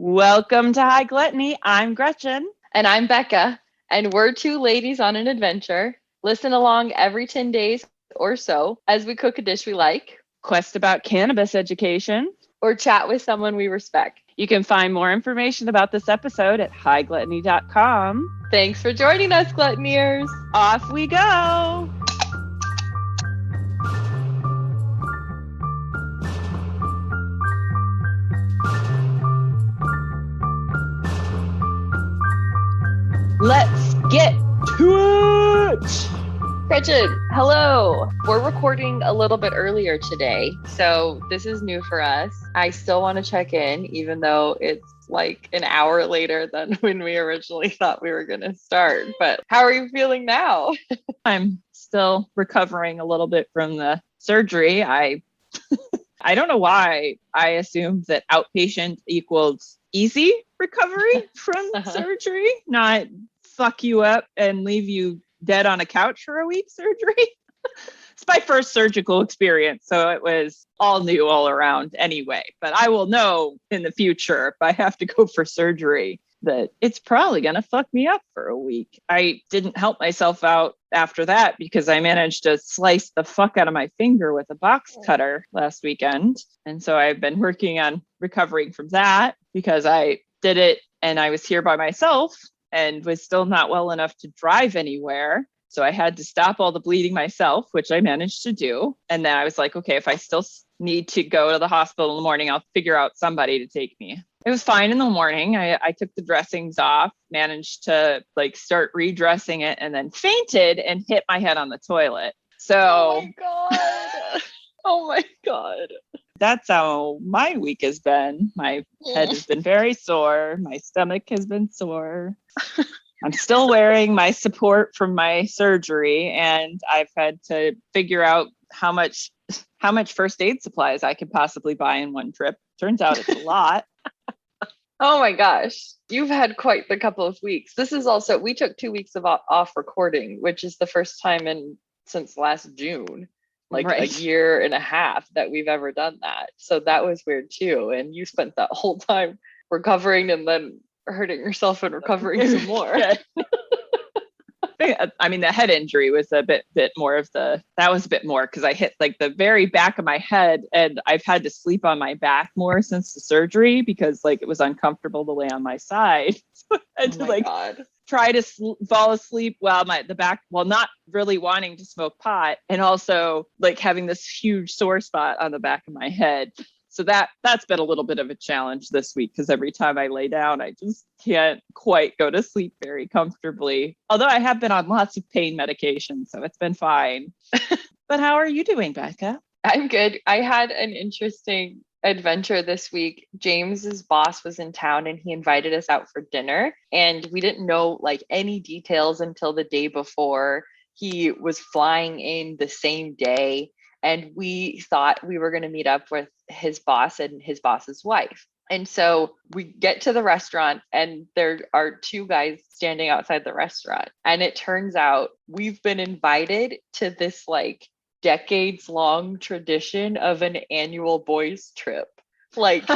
Welcome to High Gluttony. I'm Gretchen. And I'm Becca, and we're two ladies on an adventure. Listen along every 10 days or so as we cook a dish we like, Quest about cannabis education. or chat with someone we respect. You can find more information about this episode at highgluttony.com. Thanks for joining us, Gluttoneers. Off we go. Let's get to it. Gretchen, hello. We're recording a little bit earlier today, so this is new for us. I still want to check in, even though it's like an hour later than when we originally thought we were going to start. But how are you feeling now? I'm still recovering a little bit from the surgery. I don't know why I assumed that outpatient equaled easy recovery from surgery, not fuck you up and leave you dead on a couch for a week surgery. It's my first surgical experience, so it was all new all around anyway. But I will know in the future if I have to go for surgery that it's probably going to fuck me up for a week. I didn't help myself out after that because I managed to slice the fuck out of my finger with a box cutter last weekend. And so I've been working on recovering from that because I did it and I was here by myself and was still not well enough to drive anywhere. So I had to stop all the bleeding myself, which I managed to do. And then I was like, okay, if I still need to go to the hospital in the morning, I'll figure out somebody to take me. It was fine in the morning. I took the dressings off, managed to start redressing it, and then fainted and hit my head on the toilet. So, oh my God. Oh my God. That's how my week has been. My head has been very sore. My stomach has been sore. I'm still wearing my support from my surgery, and I've had to figure out how much first aid supplies I could possibly buy in one trip. Turns out it's a lot. Oh my gosh. You've had quite the couple of weeks. This is also, we took 2 weeks of off recording, which is the first time since last June. A year and a half that we've ever done that. So that was weird too. And you spent that whole time recovering and then hurting yourself and recovering some more. I mean, the head injury was a bit more that was a bit more because I hit the very back of my head, and I've had to sleep on my back more since the surgery because it was uncomfortable to lay on my side. So I had to God. Try to fall asleep while not really wanting to smoke pot, and also having this huge sore spot on the back of my head. So that's been a little bit of a challenge this week because every time I lay down, I just can't quite go to sleep very comfortably. Although I have been on lots of pain medication, so it's been fine. But how are you doing, Becca? I'm good. I had an interesting adventure this week. James's boss was in town and he invited us out for dinner, and we didn't know any details until the day before. He was flying in the same day, and we thought we were going to meet up with his boss and his boss's wife. And so we get to the restaurant and there are two guys standing outside the restaurant, and it turns out we've been invited to this decades long tradition of an annual boys trip. They've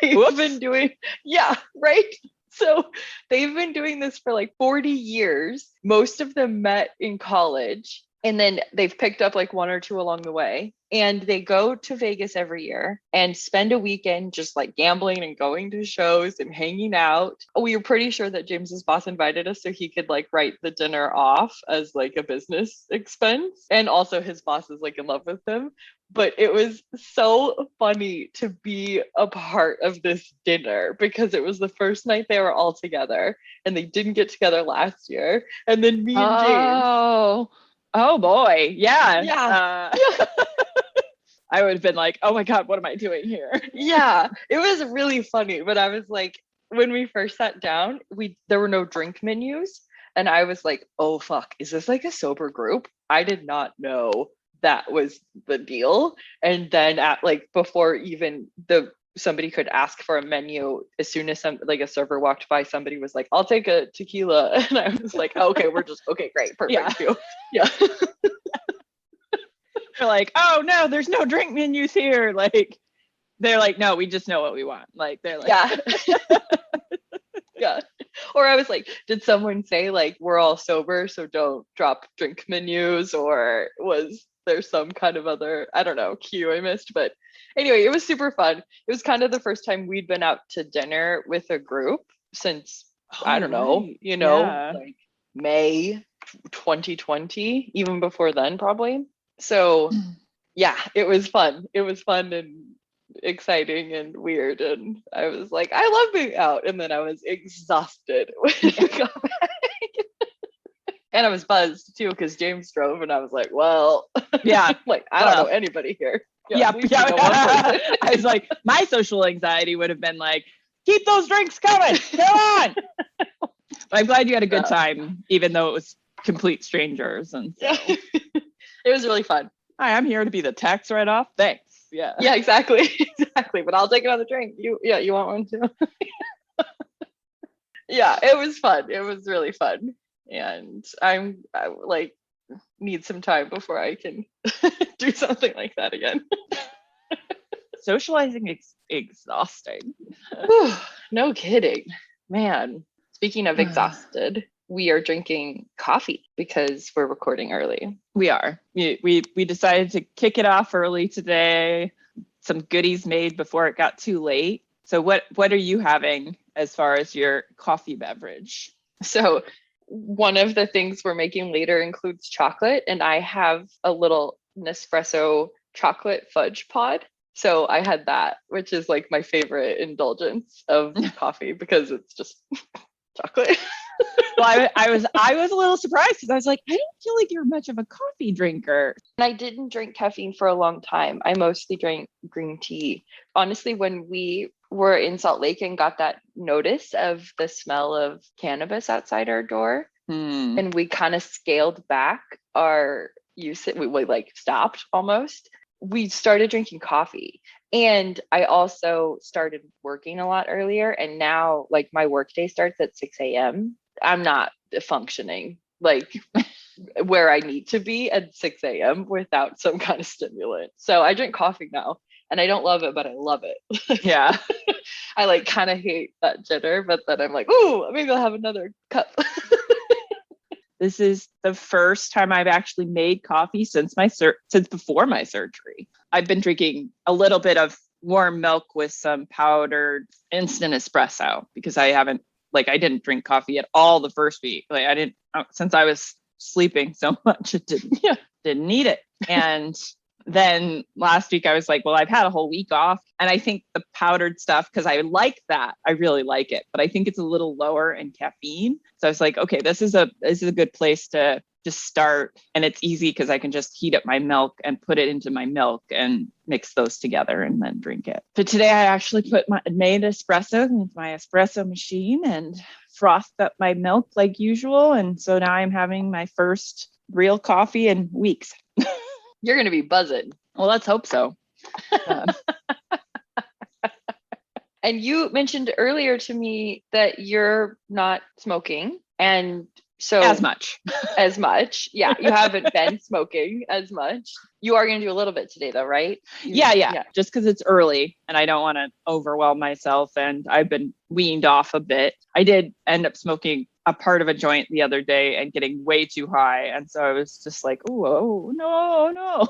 been doing, yeah, right. So they've been doing this for 40 years. Most of them met in college, and then they've picked up one or two along the way. And they go to Vegas every year and spend a weekend just gambling and going to shows and hanging out. We were pretty sure that James's boss invited us so he could write the dinner off as a business expense. And also his boss is in love with him. But it was so funny to be a part of this dinner because it was the first night they were all together, and they didn't get together last year. And then me and James. Oh boy. Yeah. Yeah. I would have been oh my God, what am I doing here? Yeah, it was really funny. But I was when we first sat down, there were no drink menus. And I was oh fuck, is this a sober group? I did not know that was the deal. And then at before even somebody could ask for a menu, as soon as a server walked by, somebody was I'll take a tequila. And I was okay, we're just okay, great, perfect. Yeah. You're oh no, there's no drink menus here. They're like, no, we just know what we want. Like, they're like, Yeah. Yeah. Or I was like, did someone say like we're all sober, so don't drop drink menus? Or was there some kind of other, I don't know, cue I missed? But anyway, it was super fun. It was kind of the first time we'd been out to dinner with a group since I don't know, right. like May 2020, even before then, probably. So yeah, it was fun. It was fun and exciting and weird. And I was like, I love being out. And then I was exhausted when I got back. And I was buzzed too because James drove, and I was like, well, Yeah. like, I don't know anybody here. Yeah. At least we know one person. I was like, my social anxiety would have been like, keep those drinks coming. Come on. But I'm glad you had a good time, even though it was complete strangers. And so. It was really fun. Hi, I'm here to be the tax write-off. Thanks. Yeah. Yeah, exactly. Exactly. But I'll take another drink. You want one too? Yeah, it was fun. It was really fun. And I like need some time before I can do something like that again. Socializing is exhausting. Whew, no kidding. Man, speaking of exhausted, we are drinking coffee because we're recording early. We are. We decided to kick it off early today. Some goodies made before it got too late. So what are you having as far as your coffee beverage? So one of the things we're making later includes chocolate, and I have a little Nespresso chocolate fudge pod. So I had that, which is like my favorite indulgence of coffee because it's just chocolate. Well, I was a little surprised because I was like, I don't feel like you're much of a coffee drinker. And I didn't drink caffeine for a long time. I mostly drank green tea. Honestly, when we were in Salt Lake and got that notice of the smell of cannabis outside our door, and we kind of scaled back our use, we like stopped almost. We started drinking coffee. And I also started working a lot earlier. And now like my workday starts at 6 a.m. I'm not functioning like where I need to be at 6 a.m. without some kind of stimulant. So I drink coffee now, and I don't love it, but I love it. Yeah. I like kind of hate that jitter, but then I'm like, ooh, maybe I'll have another cup. This is the first time I've actually made coffee since before my surgery. I've been drinking a little bit of warm milk with some powdered instant espresso because I didn't drink coffee at all the first week. Like I didn't, since I was sleeping so much, didn't need it. And then last week I was like, well, I've had a whole week off. And I think the powdered stuff, because I like that, I really like it, but I think it's a little lower in caffeine. So I was like, okay, this is a good place to just start. And it's easy because I can just heat up my milk and put it into my milk and mix those together and then drink it. But today I actually made espresso into my espresso machine and frothed up my milk like usual. And so now I'm having my first real coffee in weeks. You're going to be buzzing. Well, let's hope so. And you mentioned earlier to me that you're not smoking. And so as much. Yeah. You haven't been smoking as much. You are going to do a little bit today though, right? Yeah. Just because it's early and I don't want to overwhelm myself. And I've been weaned off a bit. I did end up smoking a part of a joint the other day and getting way too high. And so I was just like, oh, no.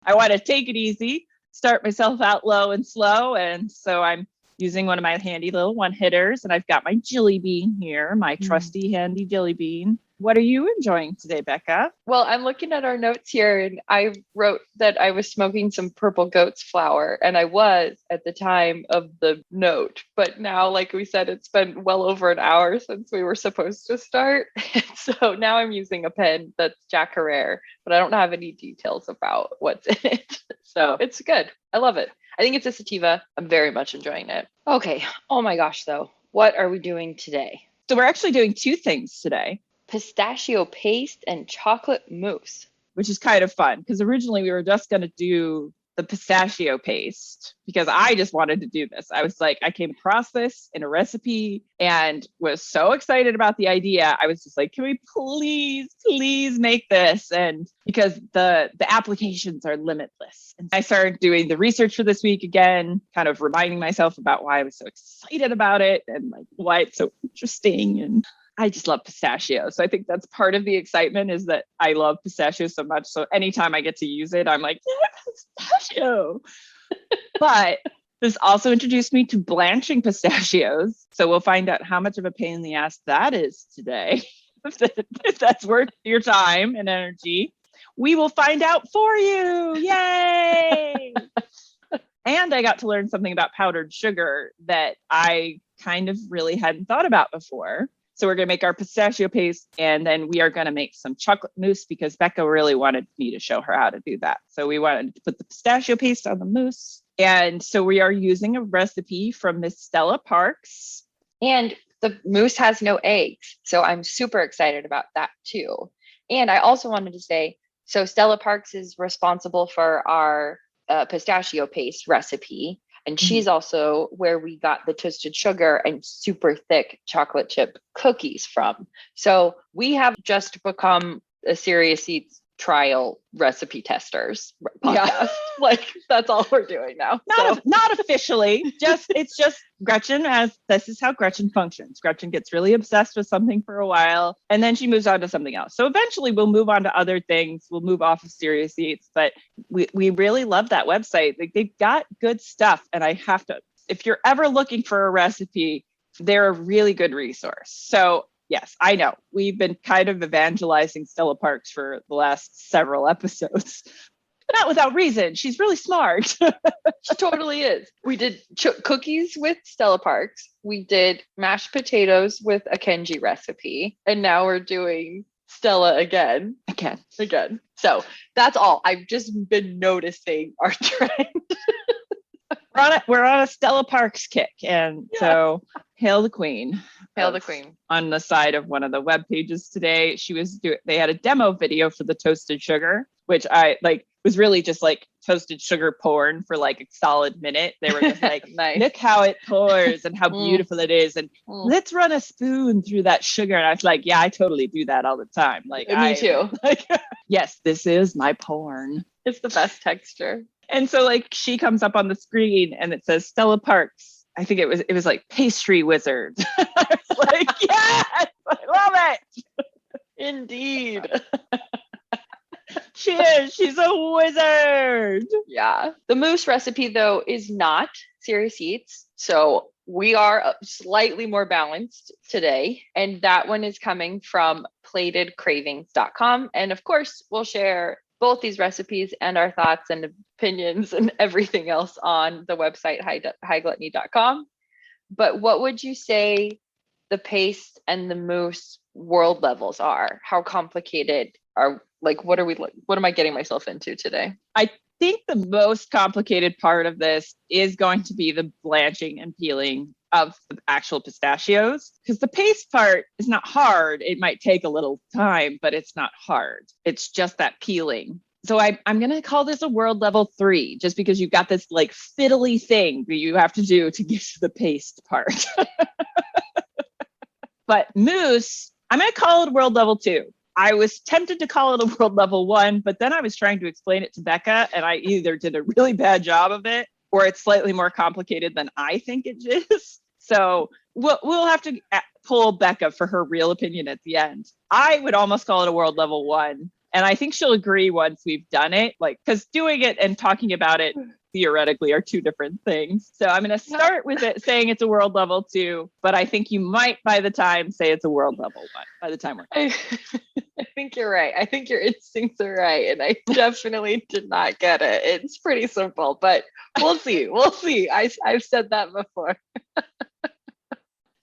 I want to take it easy, start myself out low and slow. And so I'm using one of my handy little one hitters, and I've got my jelly bean here, my trusty handy jelly bean. What are you enjoying today, Becca? Well, I'm looking at our notes here, and I wrote that I was smoking some purple goat's flower, and I was at the time of the note. But now, like we said, it's been well over an hour since we were supposed to start. So now I'm using a pen that's Jack Herrera, but I don't have any details about what's in it. So it's good. I love it. I think it's a sativa. I'm very much enjoying it. Okay. Oh my gosh, though. What are we doing today? So we're actually doing two things today. Pistachio paste and chocolate mousse. Which is kind of fun because originally we were just going to do the pistachio paste because I just wanted to do this. I was like, I came across this in a recipe and was so excited about the idea. I was just like, can we please make this? And because the applications are limitless. And I started doing the research for this week again, kind of reminding myself about why I was so excited about it and like why it's so interesting. And I just love pistachios. So I think that's part of the excitement is that I love pistachios so much. So anytime I get to use it, I'm like, yeah, pistachio. But this also introduced me to blanching pistachios. So we'll find out how much of a pain in the ass that is today. If that's worth your time and energy, we will find out for you. Yay! And I got to learn something about powdered sugar that I kind of really hadn't thought about before. So we're going to make our pistachio paste and then we are going to make some chocolate mousse because Becca really wanted me to show her how to do that. So we wanted to put the pistachio paste on the mousse. And so we are using a recipe from Miss Stella Parks. And the mousse has no eggs. So I'm super excited about that too. And I also wanted to say, so Stella Parks is responsible for our pistachio paste recipe. And she's also where we got the toasted sugar and super thick chocolate chip cookies from. So we have just become a Serious Eats trial recipe testers podcast. Yeah. Like that's all we're doing now. Not officially, it's just Gretchen, as this is how Gretchen functions. Gretchen gets really obsessed with something for a while and then she moves on to something else. So eventually we'll move on to other things. We'll move off of Serious Eats, but we really love that website. Like they've got good stuff. And I have to, if you're ever looking for a recipe, they're a really good resource. So yes, I know. We've been kind of evangelizing Stella Parks for the last several episodes. Not without reason. She's really smart. She totally is. We did cookies with Stella Parks. We did mashed potatoes with a Kenji recipe. And now we're doing Stella again. Again. So that's all. I've just been noticing our trend. We're on a Stella Parks kick. And so hail the queen. Hail the queen. On the side of one of the web pages today, they had a demo video for the toasted sugar, which I like was really just like toasted sugar porn for like a solid minute. They were just like, nice. Look how it pours and how beautiful it is. And let's run a spoon through that sugar. And I was like, yeah, I totally do that all the time. Like me too. Like, yes, this is my porn. It's the best texture. And so like she comes up on the screen and it says Stella Parks. I think it was like pastry wizard. I was like, yes, I love it. Indeed. She is. She's a wizard. Yeah. The mousse recipe, though, is not Serious Eats. So we are slightly more balanced today. And that one is coming from platedcravings.com. And of course, we'll share both these recipes and our thoughts and opinions and everything else on the website highgluttony.com. But what would you say the paste and the mousse world levels are? How complicated are, like, what am I getting myself into today? I think the most complicated part of this is going to be the blanching and peeling of the actual pistachios, because the paste part is not hard. It might take a little time, but it's not hard. It's just that peeling. So I'm going to call this a world level 3, just because you've got this like fiddly thing that you have to do to get to the paste part. But mousse, I'm going to call it world level 2. I was tempted to call it a world level 1, but then I was trying to explain it to Becca and I either did a really bad job of it or it's slightly more complicated than I think it is. So we'll have to pull Becca for her real opinion at the end. I would almost call it a world level 1. And I think she'll agree once we've done it, like, because doing it and talking about it theoretically are two different things. So I'm going to start with it saying it's a world level 2, but I think you might by the time say it's a world level 1 by the time we're I think you're right. I think your instincts are right. And I definitely did not get it. It's pretty simple, but we'll see. We'll see. I've said that before.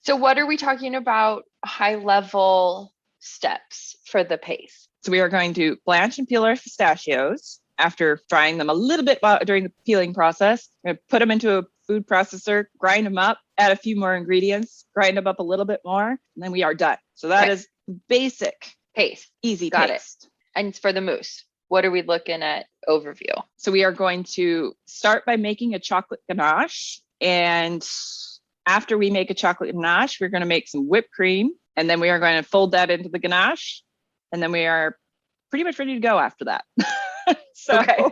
So what are we talking about high level steps for the paste? So we are going to blanch and peel our pistachios after frying them a little bit during the peeling process. We're going to put them into a food processor, grind them up, add a few more ingredients, grind them up a little bit more, and then we are done. So that is basic paste. Easy Got paste. It. And for the mousse, what are we looking at overview? So we are going to start by making a chocolate ganache. And after we make a chocolate ganache, we're going to make some whipped cream. And then we are going to fold that into the ganache. And then we are pretty much ready to go after that. Okay.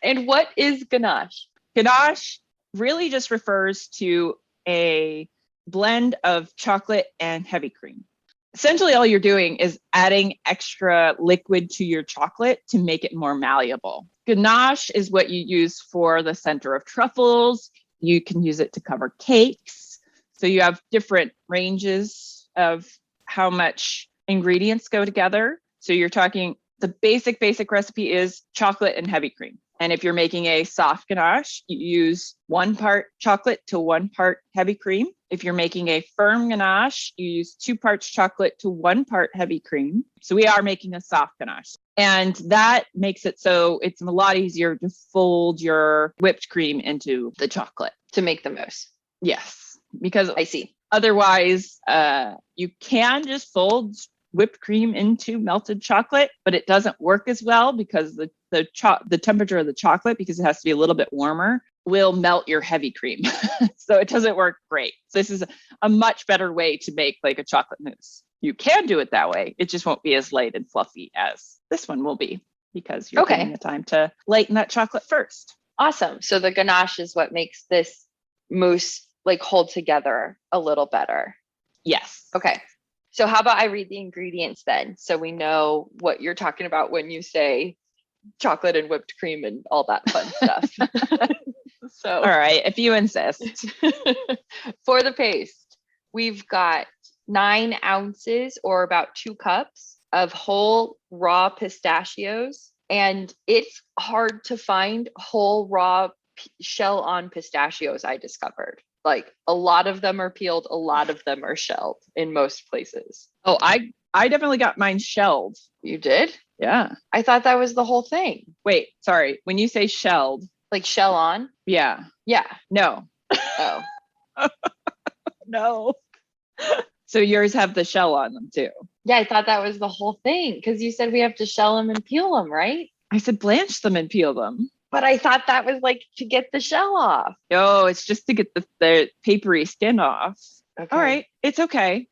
And what is ganache? Ganache really just refers to a blend of chocolate and heavy cream. Essentially, all you're doing is adding extra liquid to your chocolate to make it more malleable. Ganache is what you use for the center of truffles. You can use it to cover cakes. So you have different ranges of how much ingredients go together. So you're talking, the basic recipe is chocolate and heavy cream. And if you're making a soft ganache, you use 1 part chocolate to 1 part heavy cream. If you're making a firm ganache, you use 2 parts chocolate to 1 part heavy cream. So we are making a soft ganache. And that makes it so it's a lot easier to fold your whipped cream into the chocolate. To make the mousse. Yes, because I see. Otherwise, you can just fold whipped cream into melted chocolate, but it doesn't work as well because the temperature of the chocolate, because it has to be a little bit warmer, will melt your heavy cream. So it doesn't work great. So this is a much better way to make like a chocolate mousse. You can do it that way. It just won't be as light and fluffy as this one will be because you're taking the time to lighten that chocolate first. Awesome. So the ganache is what makes this mousse like hold together a little better. Yes. Okay. So how about I read the ingredients then, so we know what you're talking about when you say chocolate and whipped cream and all that fun stuff. So, all right, if you insist. For the paste, we've got 9 ounces or about 2 cups of whole raw pistachios. And it's hard to find whole raw shell on pistachios, I discovered. Like a lot of them are peeled, a lot of them are shelled in most places. Oh, I definitely got mine shelled. You did? Yeah. I thought that was the whole thing. Wait, sorry. When you say shelled, like shell on? Yeah. Yeah. No. Oh. No. So yours have the shell on them too. Yeah, I thought that was the whole thing because you said we have to shell them and peel them, right? I said blanch them and peel them. But I thought that was like to get the shell off. No, it's just to get the papery skin off. Okay. All right. It's okay.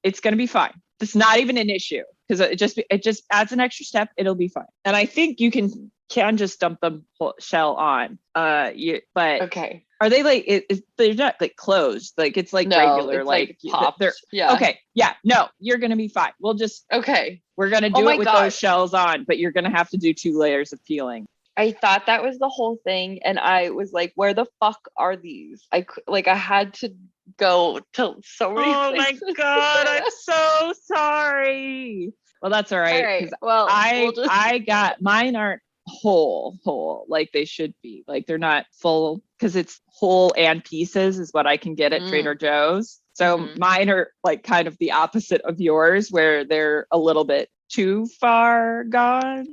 It's going to be fine. It's not even an issue because it just adds an extra step. It'll be fine. And I think you can just dump the shell on. But okay. Are they like, they're not like closed. Like it's like regular, it's like popped. Yeah. Okay. Yeah. No, you're going to be fine. We're going to do it with those shells on, but you're going to have to do 2 layers of peeling. I thought that was the whole thing. And I was like, where the fuck are these? I had to go to so many places. My God. I'm so sorry. Well, that's all right. All right. Well, I got, mine aren't whole like they should be. Like they're not full because it's whole and pieces is what I can get at Trader Joe's. So mine are like kind of the opposite of yours where they're a little bit too far gone.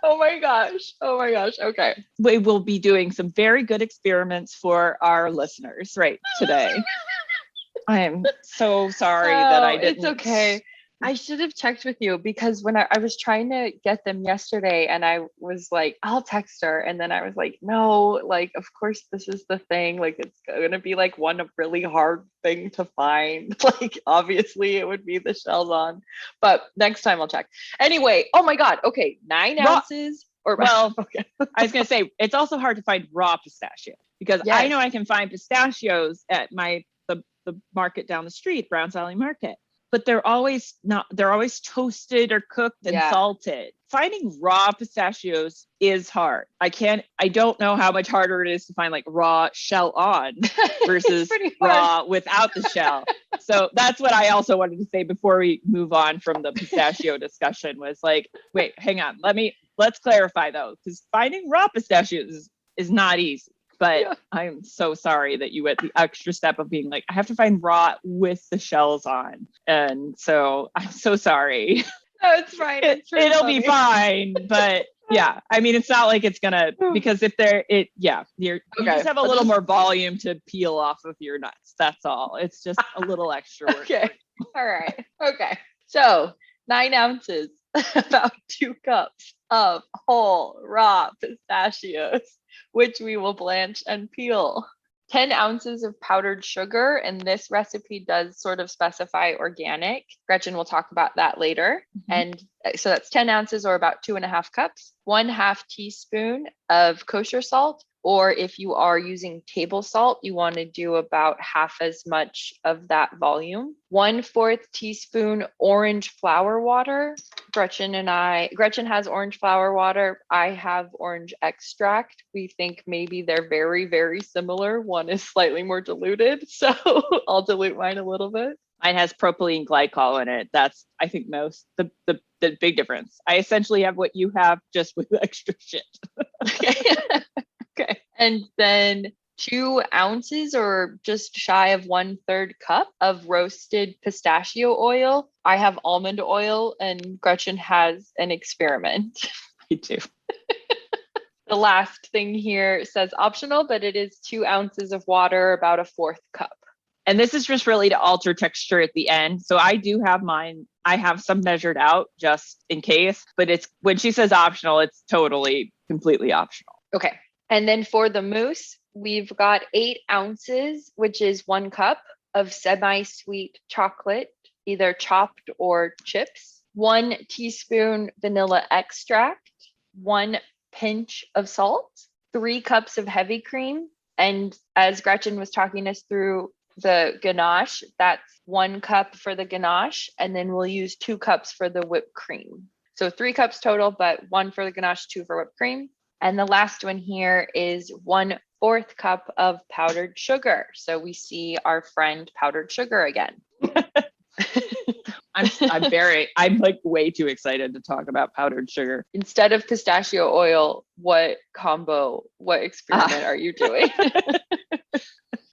Oh my gosh. Okay. We will be doing some very good experiments for our listeners right today. I am so sorry that I didn't. It's okay. I should have checked with you because when I was trying to get them yesterday and I was like, I'll text her. And then I was like, no, like, of course, this is the thing. Like, it's going to be like one really hard thing to find. Like, obviously it would be the shells on, but next time I'll check. Anyway, oh my God. Okay. 9 ounces or okay. I was going to say, it's also hard to find raw pistachio because I know I can find pistachios at the market down the street, Browns Valley Market. But they're always toasted or cooked and salted. Finding raw pistachios is hard. I don't know how much harder it is to find like raw shell on versus raw without the shell. So that's what I also wanted to say before we move on from the pistachio discussion was like, wait, hang on. Let's clarify though, because finding raw pistachios is not easy. But I'm so sorry that you went the extra step of being like, I have to find raw with the shells on. And so I'm so sorry. No, it's fine. It'll be fine. But yeah, I mean, it's not like it's gonna, because if you just have a little more volume to peel off of your nuts. That's all. It's just a little extra work. Okay. All right. Okay. So 9 ounces about 2 cups of whole raw pistachios, which we will blanch and peel. 10 ounces of powdered sugar, and this recipe does sort of specify organic. Gretchen will talk about that later. And so that's 10 ounces or about 2.5 cups. 1/2 teaspoon of kosher salt, or if you are using table salt, you want to do about half as much of that volume. 1/4 teaspoon orange flower water. Gretchen has orange flower water. I have orange extract. We think maybe they're very, very similar. One is slightly more diluted, so I'll dilute mine a little bit. Mine has propylene glycol in it. That's, I think, the big difference. I essentially have what you have, just with extra shit. Okay. And then 2 ounces or just shy of 1/3 cup of roasted pistachio oil. I have almond oil and Gretchen has an experiment. I do. The last thing here says optional, but it is 2 ounces of water, about 1/4 cup. And this is just really to alter texture at the end. So I do have mine. I have some measured out just in case, but it's, when she says optional, it's totally completely optional. Okay. And then for the mousse, we've got 8 ounces, which is 1 cup of semi-sweet chocolate, either chopped or chips, 1 teaspoon vanilla extract, 1 pinch of salt, 3 cups of heavy cream. And as Gretchen was talking us through the ganache, that's 1 cup for the ganache, and then we'll use 2 cups for the whipped cream. So 3 cups total, but 1 for the ganache, 2 for whipped cream. And the last one here is 1/4 cup of powdered sugar. So we see our friend powdered sugar again. I'm like way too excited to talk about powdered sugar. Instead of pistachio oil, what experiment are you doing?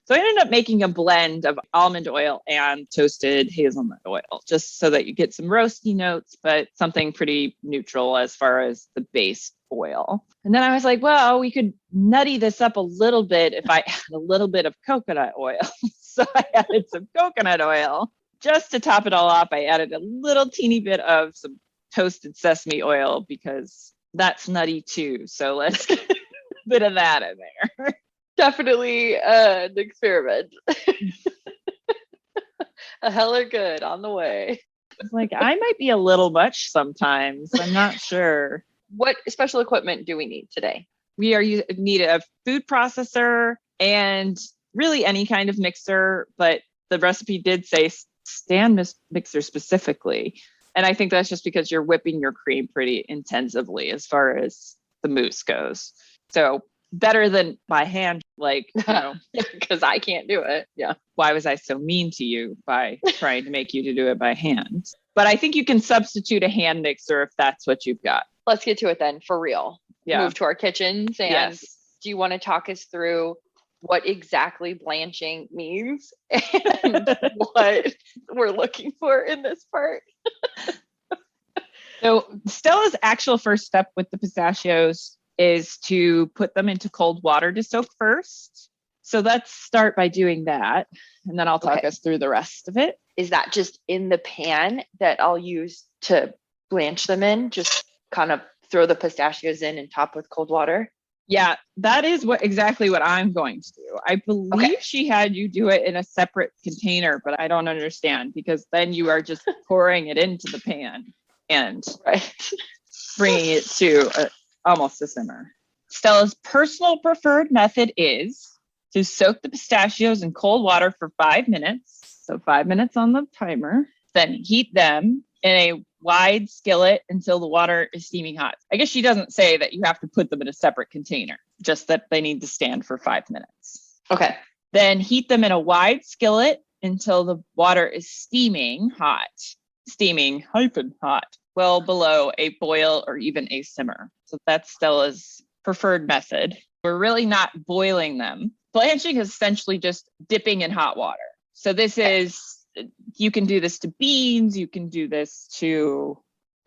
So I ended up making a blend of almond oil and toasted hazelnut oil, just so that you get some roasty notes, but something pretty neutral as far as the base oil. And then I was like, well, we could nutty this up a little bit if I add a little bit of coconut oil. So I added some coconut oil. Just to top it all off, I added a little teeny bit of some toasted sesame oil because that's nutty too. So let's get a bit of that in there. Definitely an experiment. A heller good on the way. It's like, I might be a little much sometimes. I'm not sure. What special equipment do we need today? We need a food processor and really any kind of mixer, but the recipe did say stand mixer specifically. And I think that's just because you're whipping your cream pretty intensively as far as the mousse goes. So better than by hand, like, you know, because I can't do it. Yeah. Why was I so mean to you by trying to make you to do it by hand? But I think you can substitute a hand mixer if that's what you've got. Let's get to it then, for real. Yeah. Move to our kitchens. And yes. Do you want to talk us through what exactly blanching means and what we're looking for in this part? So Stella's actual first step with the pistachios is to put them into cold water to soak first. So let's start by doing that. And then I'll talk us through the rest of it. Is that just in the pan that I'll use to blanch them in? Just kind of throw the pistachios in and top with cold water? Yeah, that is exactly what I'm going to do. I believe she had you do it in a separate container, but I don't understand because then you are just pouring it into the pan and bringing it to almost a simmer. Stella's personal preferred method is to soak the pistachios in cold water for 5 minutes. So 5 minutes on the timer, then heat them in a wide skillet until the water is steaming hot. I guess she doesn't say that you have to put them in a separate container, just that they need to stand for 5 minutes. Okay. Then heat them in a wide skillet until the water is steaming hot, well below a boil or even a simmer. So that's Stella's preferred method. We're really not boiling them. Blanching is essentially just dipping in hot water. So this is, you can do this to beans, you can do this to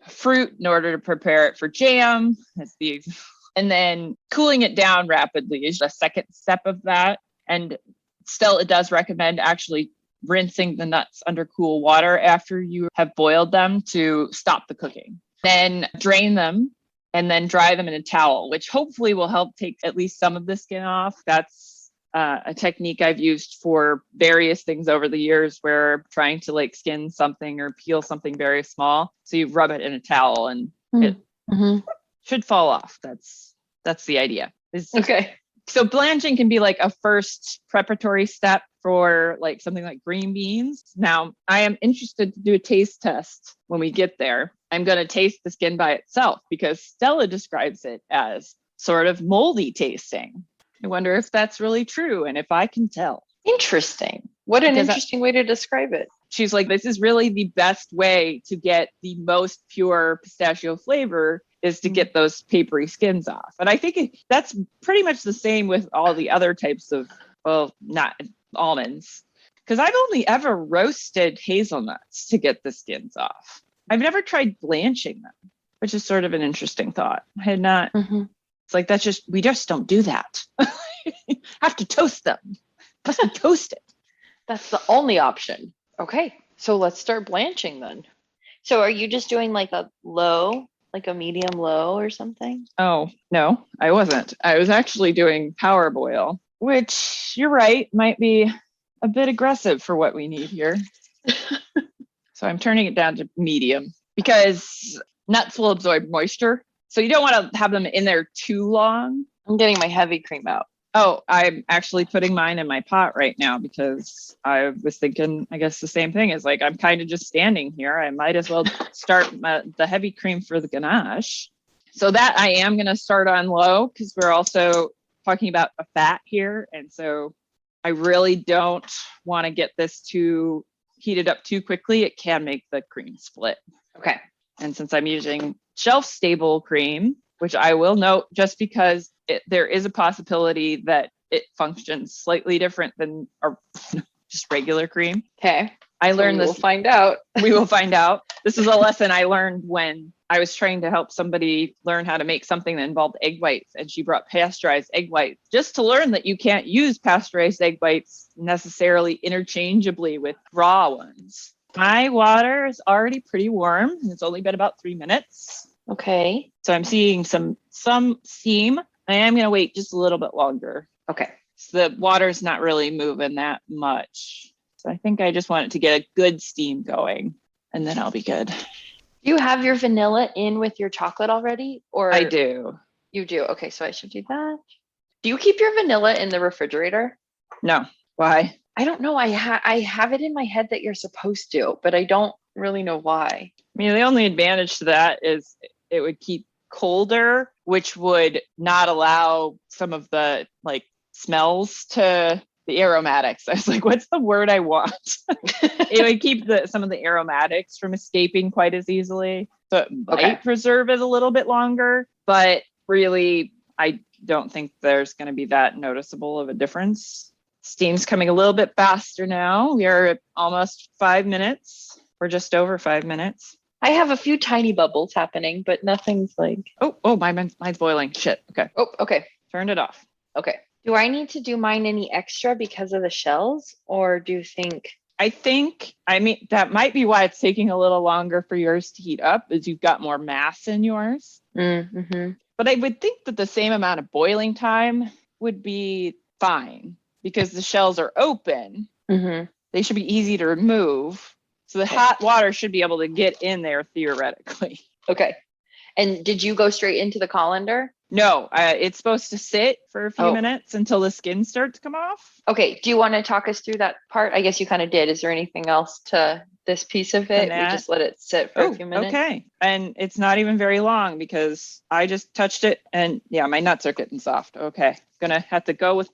fruit in order to prepare it for jam. And then cooling it down rapidly is the second step of that. And Stella does recommend actually rinsing the nuts under cool water after you have boiled them to stop the cooking. then drain them and then dry them in a towel, which hopefully will help take at least some of the skin off. That's a technique I've used for various things over the years where I'm trying to like skin something or peel something very small. So you rub it in a towel and it should fall off. That's the idea. Okay. So blanching can be like a first preparatory step for like something like green beans. Now, I am interested to do a taste test when we get there. I'm going to taste the skin by itself because Stella describes it as sort of moldy tasting. I wonder if that's really true and if I can tell. Interesting. What an interesting way to describe it. She's like, this is really the best way to get the most pure pistachio flavor is to get those papery skins off. And I think that's pretty much the same with all the other types of, well, not almonds, because I've only ever roasted hazelnuts to get the skins off. I've never tried blanching them, which is sort of an interesting thought. I had not. It's like, we just don't do that. Have to toast them. Must be toasted. That's the only option. Okay. So let's start blanching then. So are you just doing like a low, like a medium low or something? Oh, no, I wasn't. I was actually doing power boil, which you're right, might be a bit aggressive for what we need here. So I'm turning it down to medium because nuts will absorb moisture. So you don't want to have them in there too long. I'm getting my heavy cream out. Oh, I'm actually putting mine in my pot right now because I was thinking, I guess the same thing is like, I'm kind of just standing here. I might as well start the heavy cream for the ganache. So that I am going to start on low because we're also talking about a fat here. And so I really don't want to get this too heated up too quickly. It can make the cream split. Okay. And since I'm using shelf stable cream, which I will note just because there is a possibility that it functions slightly different than just regular cream. Okay. I learned this. We'll find out. We will find out. This is a lesson I learned when I was trying to help somebody learn how to make something that involved egg whites. And she brought pasteurized egg whites just to learn that you can't use pasteurized egg whites necessarily interchangeably with raw ones. My water is already pretty warm and it's only been about 3 minutes. Okay. So I'm seeing some steam. I am going to wait just a little bit longer. Okay. So the water's not really moving that much. So I think I just want it to get a good steam going and then I'll be good. Do you have your vanilla in with your chocolate already? Or I do. You do. Okay, so I should do that. Do you keep your vanilla in the refrigerator? No. Why? I don't know. I have it in my head that you're supposed to, but I don't really know why. I mean, the only advantage to that is it would keep colder, which would not allow some of the like smells to the aromatics. I was like, what's the word I want? It would keep some of the aromatics from escaping quite as easily. So it might preserve it a little bit longer, but really, I don't think there's going to be that noticeable of a difference. Steam's coming a little bit faster now. We are at almost 5 minutes. We're just over 5 minutes. I have a few tiny bubbles happening, but nothing's like... Oh, mine's boiling. Shit. Okay. Oh, okay. Turned it off. Okay. Do I need to do mine any extra because of the shells? Or do you think... I mean, that might be why it's taking a little longer for yours to heat up, is you've got more mass in yours. Mm-hmm. But I would think that the same amount of boiling time would be fine because the shells are open. Mm-hmm. They should be easy to remove. So the hot water should be able to get in there theoretically. Okay. And did you go straight into the colander? No, it's supposed to sit for a few minutes until the skin starts to come off. Okay. Do you want to talk us through that part? I guess you kind of did. Is there anything else to this piece of it? We just let it sit for a few minutes. Okay. And it's not even very long because I just touched it and yeah, my nuts are getting soft. Okay. Gonna have to go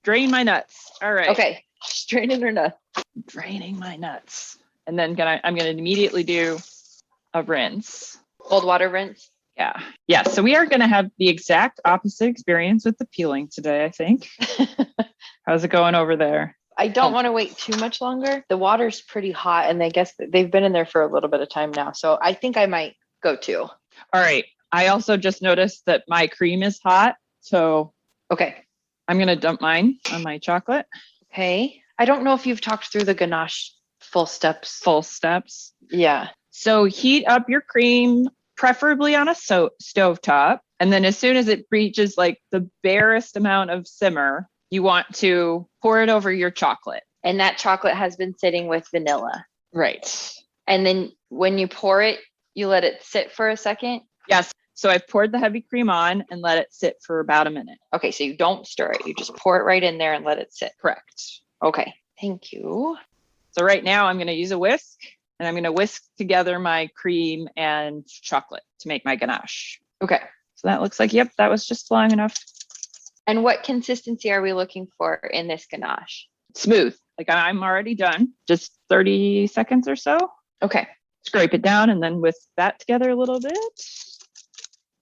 drain my nuts. All right. Okay. Straining her nuts. Draining my nuts. And then I'm gonna immediately do a rinse. Cold water rinse. Yeah. So we are going to have the exact opposite experience with the peeling today, I think. How's it going over there? I don't want to wait too much longer. The water's pretty hot and I guess they've been in there for a little bit of time now. So I think I might go too. All right. I also just noticed that my cream is hot. So okay, I'm going to dump mine on my chocolate. Okay. I don't know if you've talked through the ganache full steps. Full steps. Yeah. So heat up your cream preferably on a stove top. And then as soon as it reaches like the barest amount of simmer, you want to pour it over your chocolate. And that chocolate has been sitting with vanilla. Right. And then when you pour it, you let it sit for a second? Yes. So I poured the heavy cream on and let it sit for about a minute. Okay, so you don't stir it. You just pour it right in there and let it sit. Correct. Okay, thank you. So right now I'm going to use a whisk and I'm going to whisk together my cream and chocolate to make my ganache. Okay. So that looks like, yep, that was just long enough. And what consistency are we looking for in this ganache? Smooth. Like I'm already done. Just 30 seconds or so. Okay. Scrape it down and then whisk that together a little bit.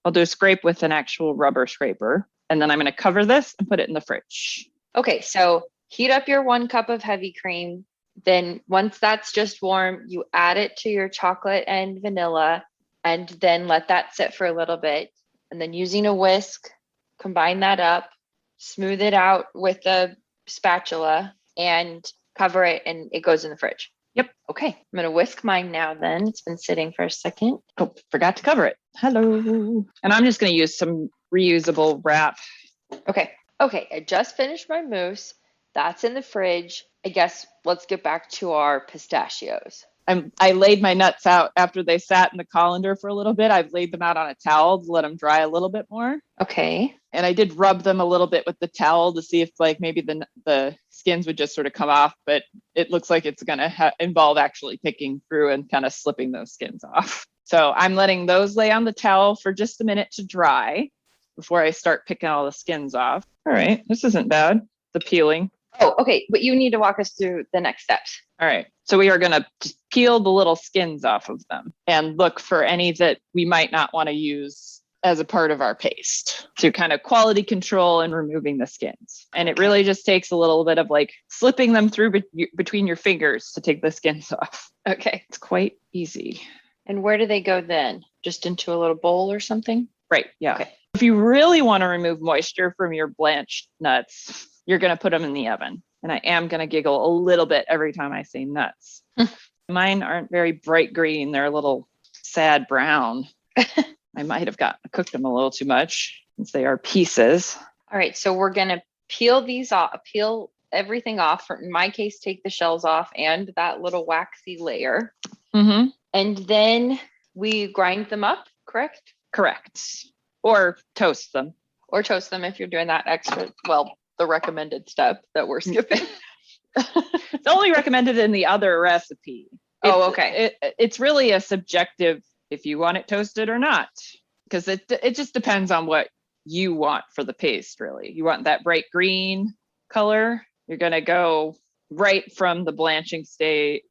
I'll do a scrape with an actual rubber scraper. And then I'm going to cover this and put it in the fridge. Okay, so heat up your 1 cup of heavy cream. Then once that's just warm, you add it to your chocolate and vanilla and then let that sit for a little bit. And then using a whisk, combine that up, smooth it out with a spatula and cover it, and it goes in the fridge. Yep. Okay, I'm going to whisk mine now then. It's been sitting for a second. Oh, forgot to cover it. Hello. And I'm just going to use some reusable wrap. Okay, I just finished my mousse. That's in the fridge. I guess let's get back to our pistachios. I laid my nuts out after they sat in the colander for a little bit. I've laid them out on a towel to let them dry a little bit more. Okay. And I did rub them a little bit with the towel to see if like maybe the skins would just sort of come off, but it looks like it's going to involve actually picking through and kind of slipping those skins off. So I'm letting those lay on the towel for just a minute to dry before I start picking all the skins off. All right, this isn't bad. The peeling. Oh, okay. But you need to walk us through the next steps. All right. So we are going to just peel the little skins off of them and look for any that we might not want to use as a part of our paste to kind of quality control and removing the skins. And it really just takes a little bit of like slipping them through between your fingers to take the skins off. Okay. It's quite easy. And where do they go then? Just into a little bowl or something? Right. Yeah. Okay. If you really want to remove moisture from your blanched nuts, you're going to put them in the oven. And I am going to giggle a little bit every time I say nuts. Mine aren't very bright green. They're a little sad brown. I might have cooked them a little too much since they are pieces. All right. So we're going to peel these off, peel everything off. In my case, take the shells off and that little waxy layer. Mm-hmm. And then we grind them up, correct? Correct. Or toast them. Or toast them if you're doing that extra, well, the recommended step that we're skipping. It's only recommended in the other recipe. Okay. It's really a subjective if you want it toasted or not, because it just depends on what you want for the paste, really. You want that bright green color, you're going to go right from the blanching stage,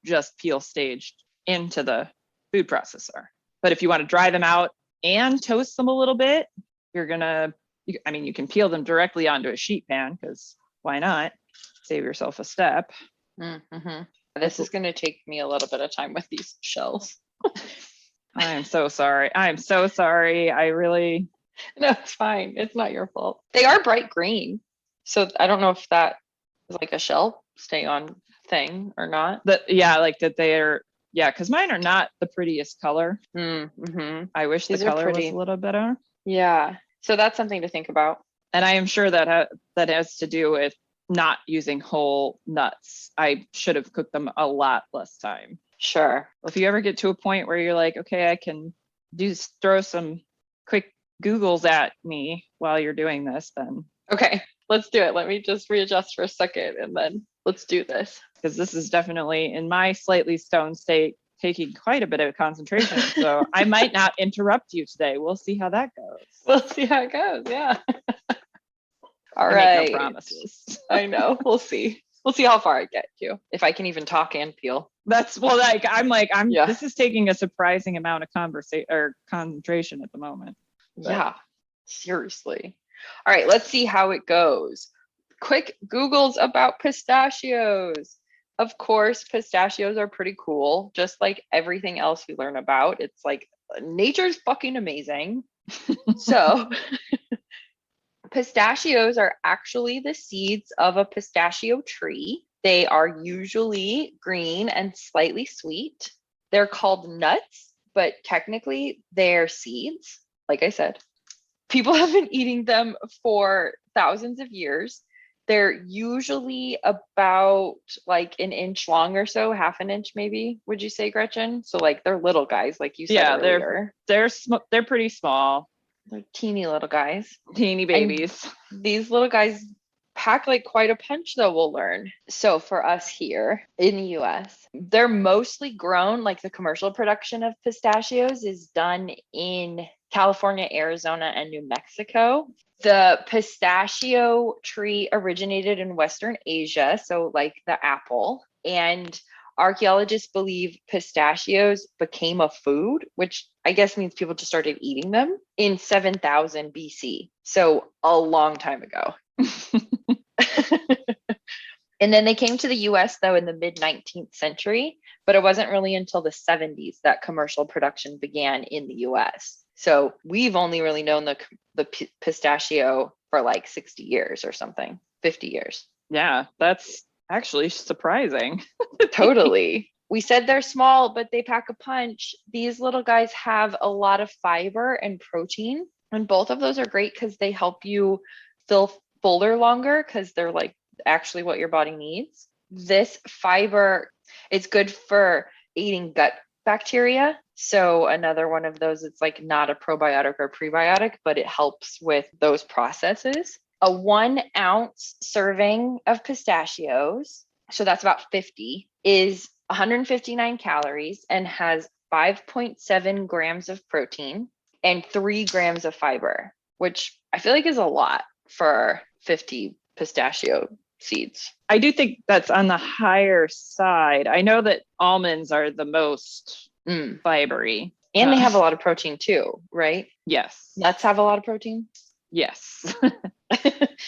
just peel stage into the food processor. But if you want to dry them out and toast them a little bit, you're going to, you can peel them directly onto a sheet pan because why not? Save yourself a step. Mm-hmm. This is going to take me a little bit of time with these shells. I am so sorry. I really... No, it's fine. It's not your fault. They are bright green. So I don't know if that is like a shell stay on thing or not. Because mine are not the prettiest color. Mm-hmm. I wish the color was a little better. Yeah. So that's something to think about. And I am sure that has to do with not using whole nuts. I should have cooked them a lot less time. Sure. If you ever get to a point where you're like, okay, I can throw some quick Googles at me while you're doing this, then. Okay, let's do it. Let me just readjust for a second and then let's do this. Because this is definitely, in my slightly stoned state, taking quite a bit of concentration. So I might not interrupt you today. We'll see how that goes. We'll see how it goes. Yeah. All I right. make no promises. I know. We'll see. We'll see how far I get you. If I can even talk and peel. This is taking a surprising amount of conversation or concentration at the moment. But. Yeah. Seriously. All right. Let's see how it goes. Quick Googles about pistachios. Of course, pistachios are pretty cool. Just like everything else we learn about. It's like nature's fucking amazing. So pistachios are actually the seeds of a pistachio tree. They are usually green and slightly sweet. They're called nuts but technically they're seeds. Like I said, people have been eating them for thousands of years. They're usually about like an inch long or so, half an inch maybe, would you say, Gretchen? So like they're little guys, like you said earlier. They're pretty small. They're teeny little guys. Teeny babies. And these little guys pack like quite a punch, though, we'll learn. So for us here in the US, they're mostly grown, like the commercial production of pistachios is done in California, Arizona, and New Mexico. The pistachio tree originated in Western Asia, so like the apple, and archaeologists believe pistachios became a food, which I guess means people just started eating them in 7000 BC. So a long time ago. And then they came to the US, though, in the mid 19th century, but it wasn't really until the 70s that commercial production began in the US. So we've only really known the pistachio for like 60 years or something, 50 years. Yeah, that's actually surprising. Totally. We said they're small, but they pack a punch. These little guys have a lot of fiber and protein, and both of those are great because they help you feel fuller longer because they're like actually what your body needs. This fiber is good for eating gut bacteria. So another one of those, it's like not a probiotic or prebiotic, but it helps with those processes. A 1 ounce serving of pistachios, so that's about 50, is 159 calories and has 5.7 grams of protein and 3 grams of fiber, which I feel like is a lot for 50 pistachio seeds. I do think that's on the higher side. I know that almonds are the most fibery. And they have a lot of protein too, right? Yes. Nuts have a lot of protein? Yes.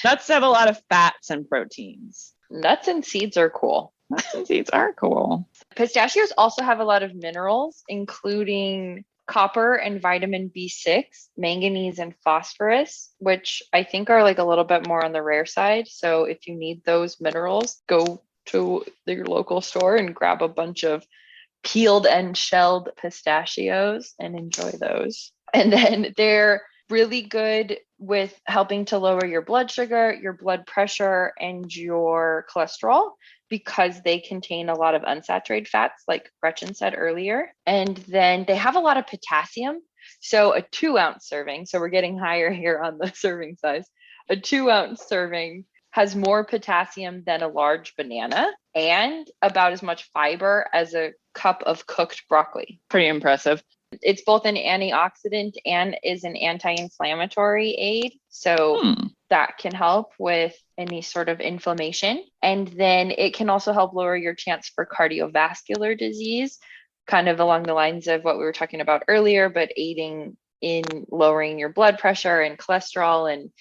Nuts have a lot of fats and proteins. Nuts and seeds are cool. Nuts and seeds are cool. Pistachios also have a lot of minerals, including copper and vitamin B6, manganese and phosphorus, which I think are like a little bit more on the rare side. So if you need those minerals, go to your local store and grab a bunch of peeled and shelled pistachios and enjoy those. And then they're really good with helping to lower your blood sugar, your blood pressure, and your cholesterol because they contain a lot of unsaturated fats, like Gretchen said earlier. And then they have a lot of potassium. So a 2 ounce serving, so we're getting higher here on the serving size, a 2 ounce serving has more potassium than a large banana and about as much fiber as a cup of cooked broccoli. Pretty impressive. It's both an antioxidant and is an anti-inflammatory aid. So that can help with any sort of inflammation. And then it can also help lower your chance for cardiovascular disease, kind of along the lines of what we were talking about earlier, but aiding in lowering your blood pressure and cholesterol. And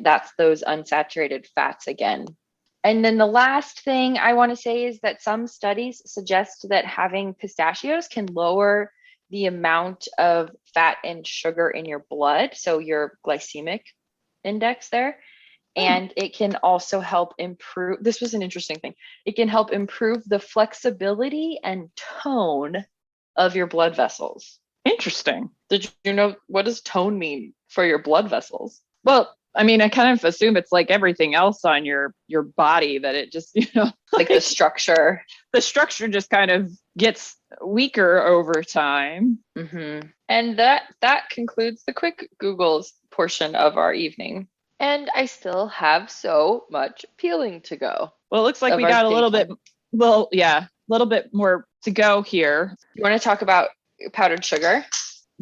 that's those unsaturated fats again. And then the last thing I want to say is that some studies suggest that having pistachios can lower the amount of fat and sugar in your blood, so your glycemic index there. And it can also help improve, this was an interesting thing, it can help improve the flexibility and tone of your blood vessels. Interesting. Did you know, what does tone mean for your blood vessels? Well, I mean, I kind of assume it's like everything else on your body that it just, like the structure just kind of gets weaker over time. Mm-hmm. And that concludes the quick Googles portion of our evening. And I still have so much peeling to go. Well, it looks like we got a little bit, a little bit more to go here. You want to talk about powdered sugar?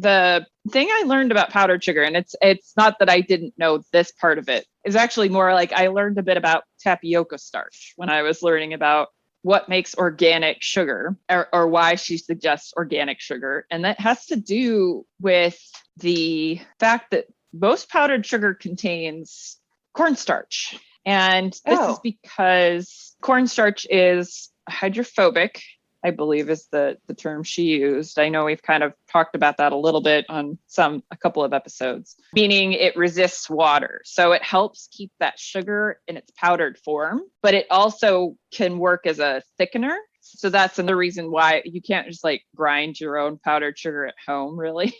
The thing I learned about powdered sugar, and it's not that I didn't know this part of it, is actually more like I learned a bit about tapioca starch when I was learning about what makes organic sugar or why she suggests organic sugar. And that has to do with the fact that most powdered sugar contains cornstarch. And this is because cornstarch is hydrophobic, I believe is the term she used. I know we've kind of talked about that a little bit on a couple of episodes, meaning it resists water. So it helps keep that sugar in its powdered form, but it also can work as a thickener So that's another reason why you can't just like grind your own powdered sugar at home, really.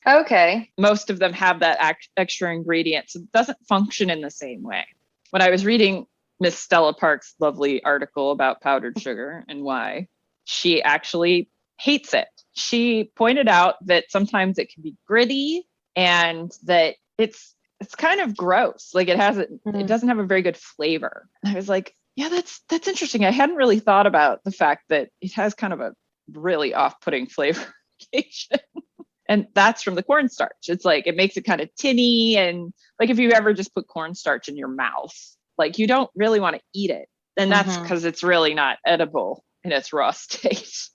Okay. Most of them have that extra ingredient, so it doesn't function in the same way. When I was reading Miss Stella Park's lovely article about powdered sugar and why, she actually hates it. She pointed out that sometimes it can be gritty and that it's kind of gross. Like it doesn't have a very good flavor. And I was like, yeah, that's interesting. I hadn't really thought about the fact that it has kind of a really off-putting flavor. And that's from the cornstarch. It's like, it makes it kind of tinny. And like, if you ever just put cornstarch in your mouth, like you don't really want to eat it. And that's because it's really not edible in its raw state.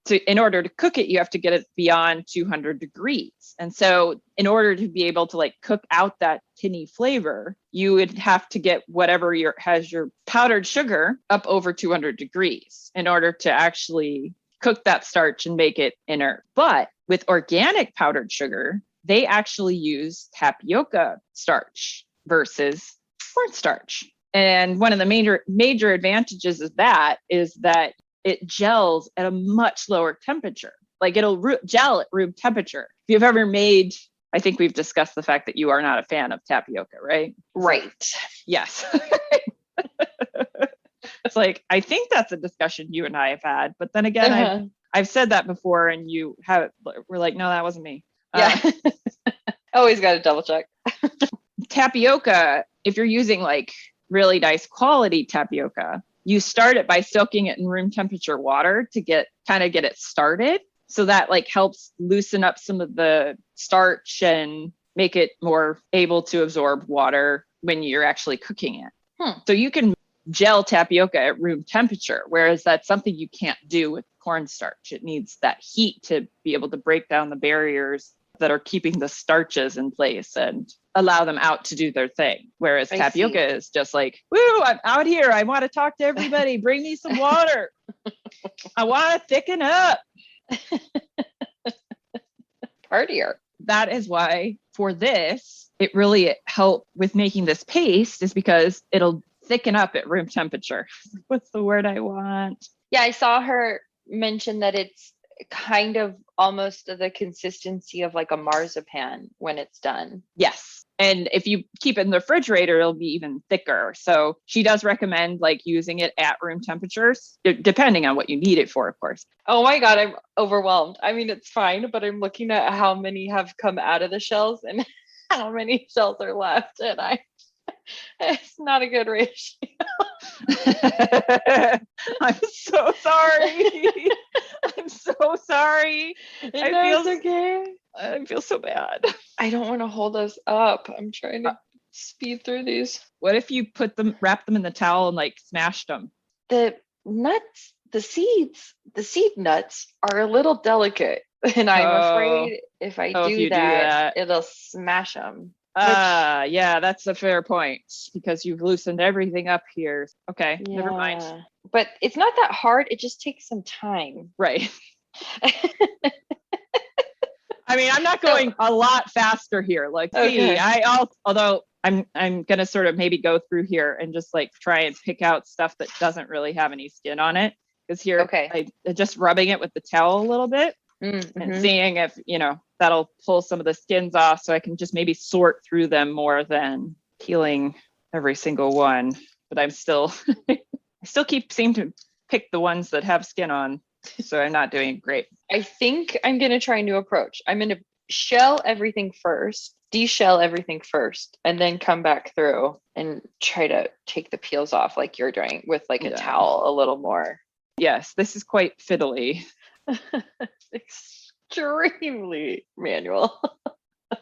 So in order to cook it, you have to get it beyond 200 degrees. And so in order to be able to like cook out that tinny flavor, you would have to get whatever has your powdered sugar up over 200 degrees in order to actually cook that starch and make it inert. But with organic powdered sugar, they actually use tapioca starch versus cornstarch. And one of the major advantages of that is that it gels at a much lower temperature. Like it'll gel at room temperature. If you've ever made, I think we've discussed the fact that you are not a fan of tapioca, right? Right. Yes. It's like, I think that's a discussion you and I have had, but then again, I've said that before and we're like, no, that wasn't me. Yeah. Always got to double check. Tapioca, if you're using like really nice quality tapioca, you start it by soaking it in room temperature water to get it started. So that like helps loosen up some of the starch and make it more able to absorb water when you're actually cooking it. So you can gel tapioca at room temperature, whereas that's something you can't do with cornstarch. It needs that heat to be able to break down the barriers that are keeping the starches in place and allow them out to do their thing. Whereas tapioca is just like, woo, I'm out here. I want to talk to everybody. Bring me some water. I want to thicken up. Partier. That is why for this, it really helped with making this paste is because it'll thicken up at room temperature. What's the word I want? Yeah, I saw her mention that it's kind of almost the consistency of like a marzipan when it's done. Yes. And if you keep it in the refrigerator, it'll be even thicker. So she does recommend like using it at room temperatures, depending on what you need it for, of course. Oh my God, I'm overwhelmed. I mean, it's fine, but I'm looking at how many have come out of the shells and how many shells are left. And it's not a good ratio. I'm so sorry. I'm so sorry. Okay. I feel so bad. I don't want to hold us up. I'm trying to speed through these. What if you wrap them in the towel and like smashed them? The nuts, the seed nuts are a little delicate. And I'm afraid if I do that, it'll smash them. Yeah, that's a fair point because you've loosened everything up here. Okay, yeah. Never mind. But it's not that hard. It just takes some time. Right. I mean, I'm not going a lot faster here. Like, okay. Although I'm going to sort of maybe go through here and just like try and pick out stuff that doesn't really have any skin on it. Because here, I just rubbing it with the towel a little bit and seeing if, that'll pull some of the skins off so I can just maybe sort through them more than peeling every single one. But I'm still, I still seem to pick the ones that have skin on. So I'm not doing great. I think I'm going to try a new approach. I'm going to shell everything first, deshell everything first, and then come back through and try to take the peels off like you're doing with like a towel a little more. Yes, this is quite fiddly. Extremely manual.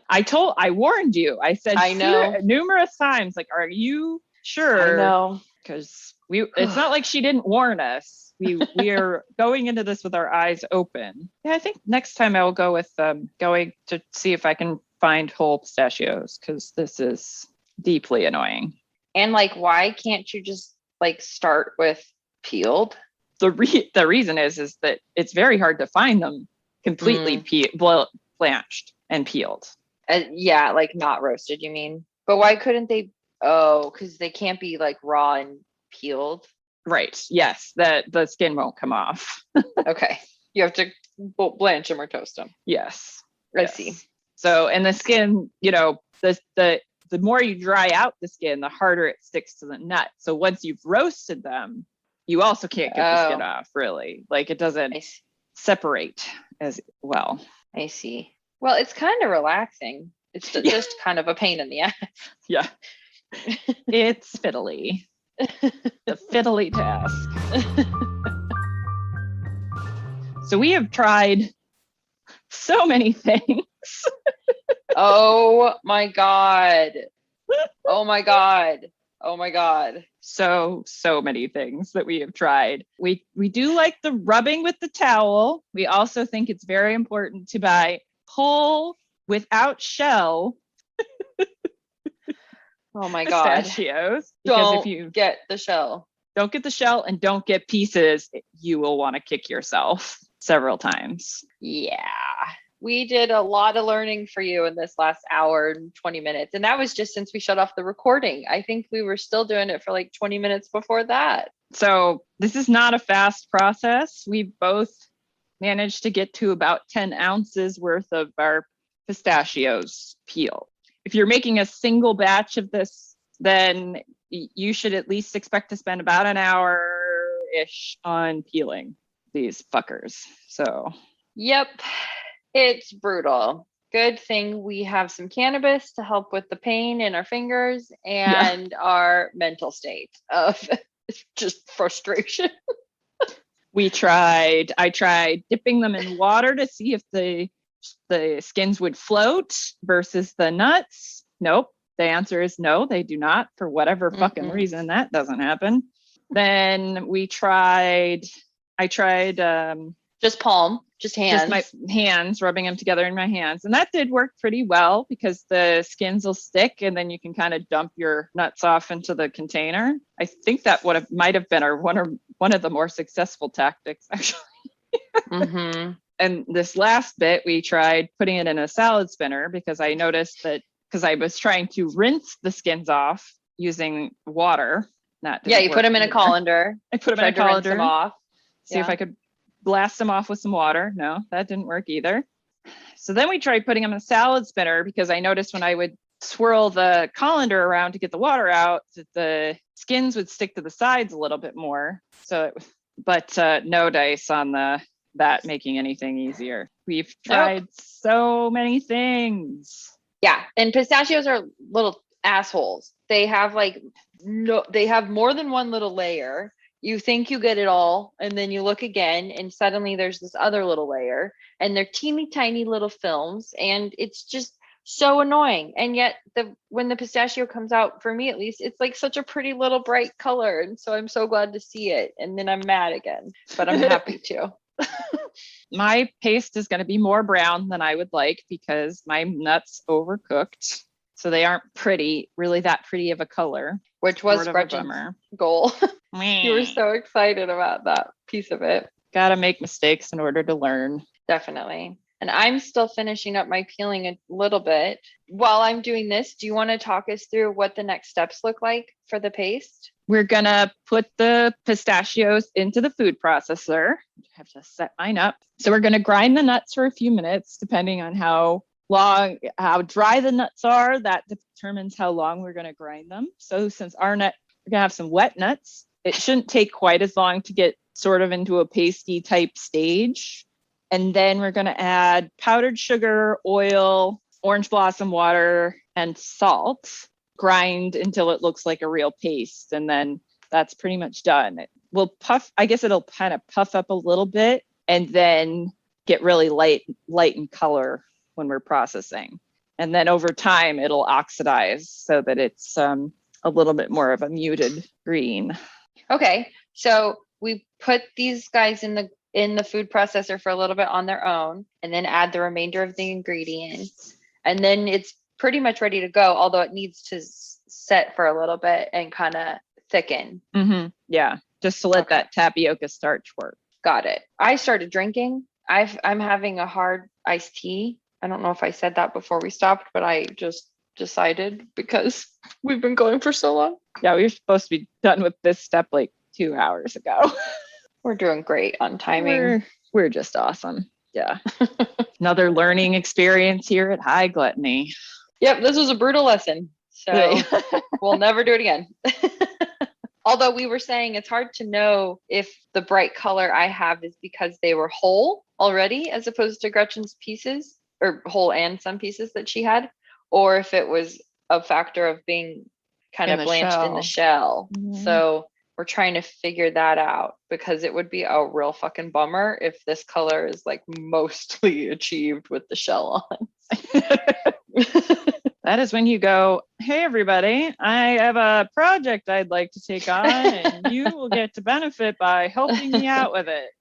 I warned you. I said I know numerous times, like, are you sure? I know. Because it's not like she didn't warn us. We are going into this with our eyes open. Yeah, I think next time I will go with going to see if I can find whole pistachios because this is deeply annoying. And like, why can't you just like start with peeled? The reason is that it's very hard to find them completely blanched and peeled. Yeah, like not roasted, you mean? But why couldn't they? Oh, because they can't be like raw and peeled. Right. Yes. The skin won't come off. Okay. You have to blanch them or toast them. Yes. I see. So, and the skin, the more you dry out the skin, the harder it sticks to the nut. So once you've roasted them, you also can't get the skin off, really. Like it doesn't separate as well. I see. Well, it's kind of relaxing. It's just kind of a pain in the ass. Yeah. It's fiddly. The fiddly task. So we have tried so many things. Oh my God. Oh my God. Oh my God. So many things that we have tried. We do like the rubbing with the towel. We also think it's very important to buy whole without shell. Oh my God. Pistachios. Because if you get the shell. Don't get the shell and don't get pieces. You will want to kick yourself several times. Yeah. We did a lot of learning for you in this last hour and 20 minutes. And that was just since we shut off the recording. I think we were still doing it for like 20 minutes before that. So this is not a fast process. We both managed to get to about 10 ounces worth of our pistachios peeled. If you're making a single batch of this, then you should at least expect to spend about an hour-ish on peeling these fuckers. So, yep, it's brutal. Good thing we have some cannabis to help with the pain in our fingers and our mental state of just frustration. I tried dipping them in water to see if the skins would float versus the nuts. Nope. The answer is no, they do not. For whatever fucking reason, that doesn't happen. Then I tried just palm, just hands. Just my hands, rubbing them together in my hands. And that did work pretty well because the skins will stick and then you can kind of dump your nuts off into the container. I think that might have been one of the more successful tactics, actually. Mm-hmm. And this last bit, we tried putting it in a salad spinner because I noticed that because I was trying to rinse the skins off using water. You put them in a colander. I put them in a colander. Rinse them off. See if I could blast them off with some water. No, that didn't work either. So then we tried putting them in a salad spinner because I noticed when I would swirl the colander around to get the water out that the skins would stick to the sides a little bit more. But no dice on that making anything easier. We've tried so many things. Yeah, and pistachios are little assholes. They have they have more than one little layer. You think you get it all, and then you look again, and suddenly there's this other little layer, and they're teeny tiny little films, and it's just so annoying. And yet, when the pistachio comes out, for me at least, it's like such a pretty little bright color, and so I'm so glad to see it. And then I'm mad again, but I'm happy too. My paste is going to be more brown than I would like because my nuts overcooked. So they aren't really that pretty of a color. Which was Gretchen's goal. You were so excited about that piece of it. Gotta make mistakes in order to learn. Definitely. And I'm still finishing up my peeling a little bit. While I'm doing this, do you want to talk us through what the next steps look like for the paste? We're going to put the pistachios into the food processor. I have to set mine up. So we're going to grind the nuts for a few minutes, depending on how dry the nuts are. That determines how long we're going to grind them. So since we're going to have some wet nuts, it shouldn't take quite as long to get sort of into a pasty type stage. And then we're going to add powdered sugar, oil, orange blossom water, and salt. Grind until it looks like a real paste. And then that's pretty much done. It'll kind of puff up a little bit and then get really light in color when we're processing. And then over time, it'll oxidize so that it's a little bit more of a muted green. Okay. So we put these guys in the food processor for a little bit on their own and then add the remainder of the ingredients. And then it's pretty much ready to go, although it needs to set for a little bit and kind of thicken. Mm-hmm. Yeah, just to let that tapioca starch work. Got it. I started drinking. I'm having a hard iced tea. I don't know if I said that before we stopped, but I just decided because we've been going for so long. Yeah, we were supposed to be done with this step like 2 hours ago. We're doing great on timing. We're just awesome. Yeah. Another learning experience here at High Gluttony. Yep, this was a brutal lesson. So we'll never do it again. Although we were saying it's hard to know if the bright color I have is because they were whole already, as opposed to Gretchen's pieces, or whole and some pieces that she had, or if it was a factor of being kind of blanched in the shell. Mm-hmm. So we're trying to figure that out, because it would be a real fucking bummer if this color is like mostly achieved with the shell on. That is when you go, hey, everybody, I have a project I'd like to take on, and you will get to benefit by helping me out with it.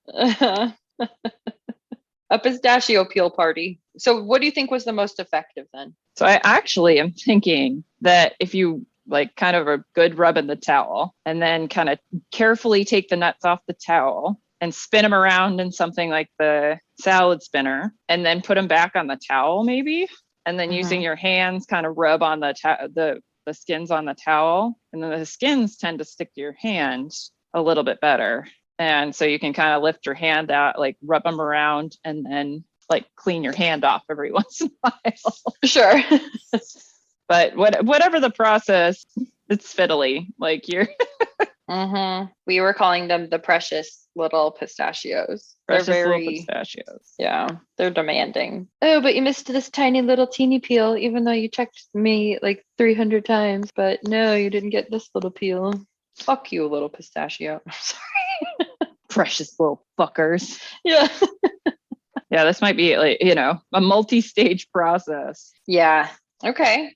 A pistachio peel party. So what do you think was the most effective then? So I actually am thinking that if you like kind of a good rub in the towel and then kind of carefully take the nuts off the towel and spin them around in something like the salad spinner, and then put them back on the towel maybe. And then using your hands kind of rub on the skins on the towel. And then the skins tend to stick to your hand a little bit better. And so you can kind of lift your hand out, like rub them around, and then like clean your hand off every once in a while. Sure. But whatever the process, it's fiddly. Like you're... We were calling them the precious little pistachios. Precious little pistachios. Yeah, they're demanding. Oh, but you missed this tiny little teeny peel, even though you checked me like 300 times. But no, you didn't get this little peel. Fuck you, little pistachio. I'm sorry. Precious little fuckers. Yeah. Yeah, this might be like, a multi-stage process. Yeah. Okay.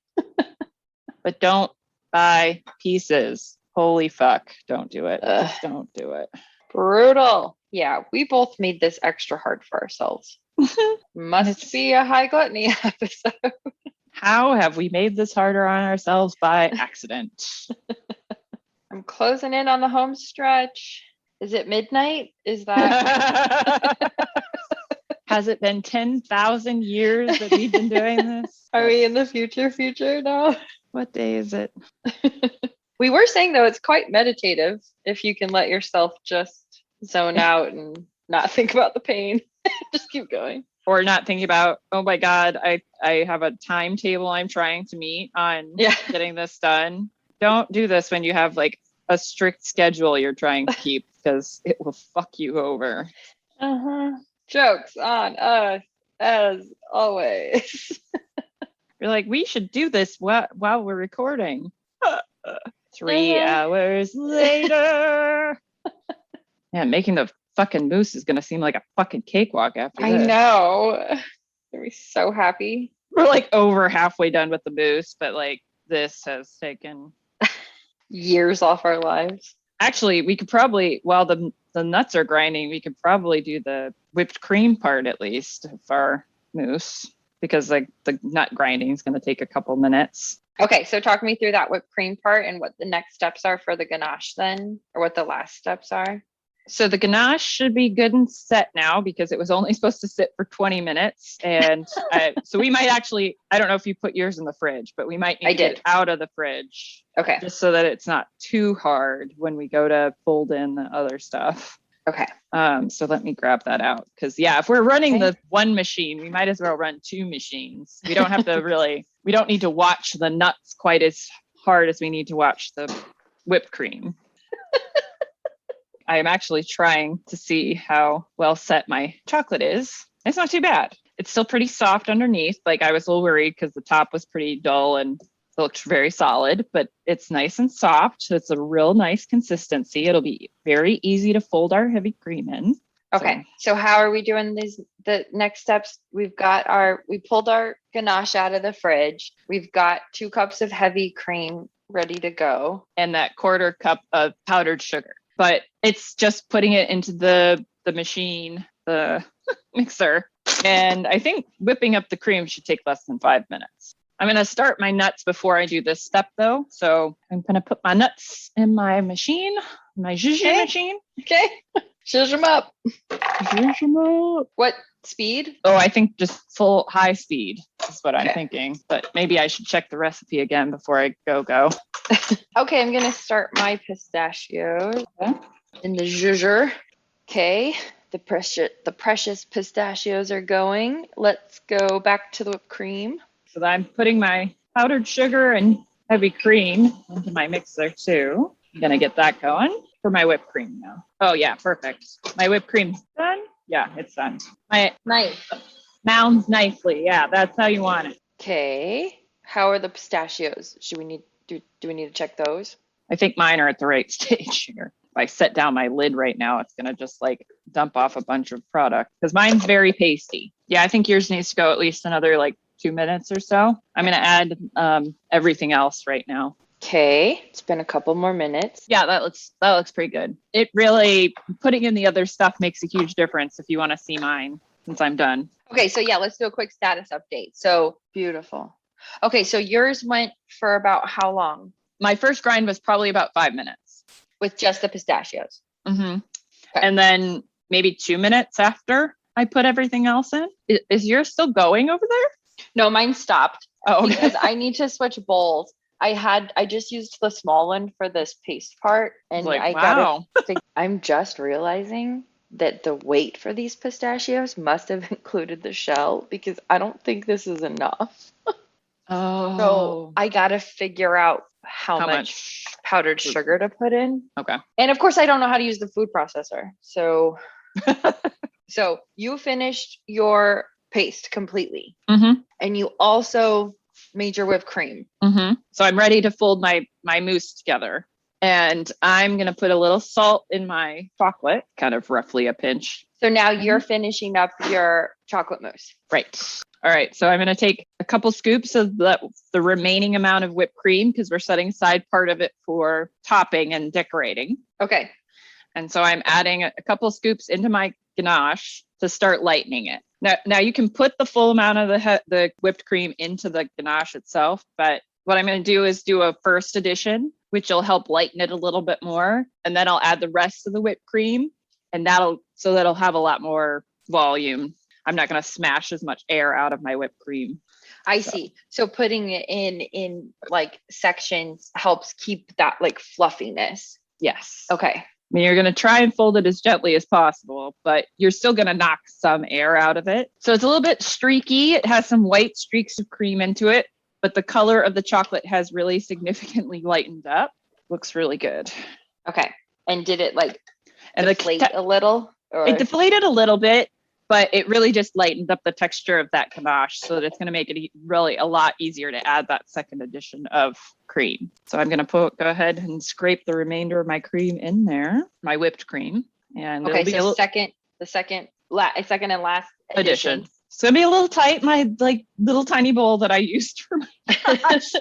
But don't buy pieces. Holy fuck. Don't do it. Just don't do it. Brutal. Yeah, we both made this extra hard for ourselves. Must be a high gluttony episode. How have we made this harder on ourselves? By accident. I'm closing in on the home stretch. Is it midnight? Is that... Has it been 10,000 years that we've been doing this? Are we in the future now? What day is it? We were saying, though, it's quite meditative if you can let yourself just zone out and not think about the pain. Just keep going. Or not thinking about, oh my God, I have a timetable I'm trying to meet on getting this done. Don't do this when you have like a strict schedule you're trying to keep, because it will fuck you over. Jokes on us, as always. You're like, we should do this while we're recording. 3 hours later. Yeah, making the fucking mousse is gonna seem like a fucking cakewalk after this. I know. I'll be so happy. We're like over halfway done with the mousse, but like this has taken years off our lives. Actually, we could probably, while the nuts are grinding, we could probably do the whipped cream part at least of our mousse, because like the nut grinding is going to take a couple minutes. Okay, so talk me through that whipped cream part and what the next steps are for the ganache then, or what the last steps are. So the ganache should be good and set now, because it was only supposed to sit for 20 minutes. And so we might actually, I don't know if you put yours in the fridge, but we might need to get it out of the fridge. Okay. Just so that it's not too hard when we go to fold in the other stuff. Okay. So let me grab that out, because if we're running the one machine, we might as well run 2 machines. We don't have to we don't need to watch the nuts quite as hard as we need to watch the whipped cream. I am actually trying to see how well set my chocolate is. It's not too bad. It's still pretty soft underneath. Like I was a little worried because the top was pretty dull and it looked very solid, but it's nice and soft. It's a real nice consistency. It'll be very easy to fold our heavy cream in. Okay. So how are we doing the next steps? We pulled our ganache out of the fridge. We've got 2 cups of heavy cream ready to go. And that 1/4 cup of powdered sugar. But it's just putting it into the machine, the mixer. And I think whipping up the cream should take less than 5 minutes. I'm going to start my nuts before I do this step, though. So I'm going to put my nuts in my machine, my zhuzh machine. Okay. Zhuzh them up. Zhuzh them up. What speed? Oh, I think just full high speed is what I'm Okay. thinking. But maybe I should check the recipe again before I go. Okay, I'm gonna start my pistachios Okay. in the zhuzher. Okay, the precious pistachios are going. Let's go back to the whipped cream. So I'm putting my powdered sugar and heavy cream into my mixer too. I'm gonna get that going for my whipped cream now. Oh yeah, perfect. My whipped cream's done. Yeah, it's done. My Nice. mounds nicely. Yeah, that's how you want it. Okay, how are the pistachios? Do we need to check those? I think mine are at the right stage here. If I set down my lid right now, it's gonna just like dump off a bunch of product because mine's very pasty. Yeah, I think yours needs to go at least another like 2 minutes or so. I'm gonna add everything else right now. Okay, it's been a couple more minutes. Yeah, that looks pretty good. It really putting in the other stuff makes a huge difference if you want to see mine since I'm done. Okay, so yeah, let's do a quick status update. So beautiful. Okay, so yours went for about how long My first grind was probably about 5 minutes. with just the pistachios? Mm-hmm. Okay. And then maybe 2 minutes after I put everything else in. Is yours still going over there? No, mine stopped Oh, okay. because I need to switch bowls. I just used the small one for this paste part, and Like, I wow. I'm just realizing that the weight for these pistachios must have included the shell because I don't think this is enough. So Oh, I gotta figure out how how much much? powdered sugar to put in. Okay. And of course, I don't know how to use the food processor. So you finished your paste completely, Mm-hmm. and you also made your whipped cream. Mm-hmm. So I'm ready to fold my mousse together. And I'm going to put a little salt in my chocolate, kind of roughly a pinch. So now you're finishing up your chocolate mousse. Right. All right. So I'm going to take a couple scoops of the remaining amount of whipped cream because we're setting aside part of it for topping and decorating. Okay. And so I'm adding a couple scoops into my ganache to start lightening it. Now you can put the full amount of the whipped cream into the ganache itself, but what I'm going to do is do a first addition, which will help lighten it a little bit more. And then I'll add the rest of the whipped cream and that'll have a lot more volume. I'm not going to smash as much air out of my whipped cream. I see. So putting it in like sections helps keep that like fluffiness. Yes. Okay. I mean, you're going to try and fold it as gently as possible, but you're still going to knock some air out of it. So it's a little bit streaky. It has some white streaks of cream into it, but the color of the chocolate has really significantly lightened up. Looks really good. Okay. And did it like And deflate a little? Or? It deflated a little bit, but it really just lightened up the texture of that ganache so that it's going to make it really a lot easier to add that second addition of cream. So I'm going to go ahead and scrape the remainder of my cream in there, my whipped cream. And okay, it'll be so second and last addition. So it'll be a little tight, my like little tiny bowl that I used for my ganache.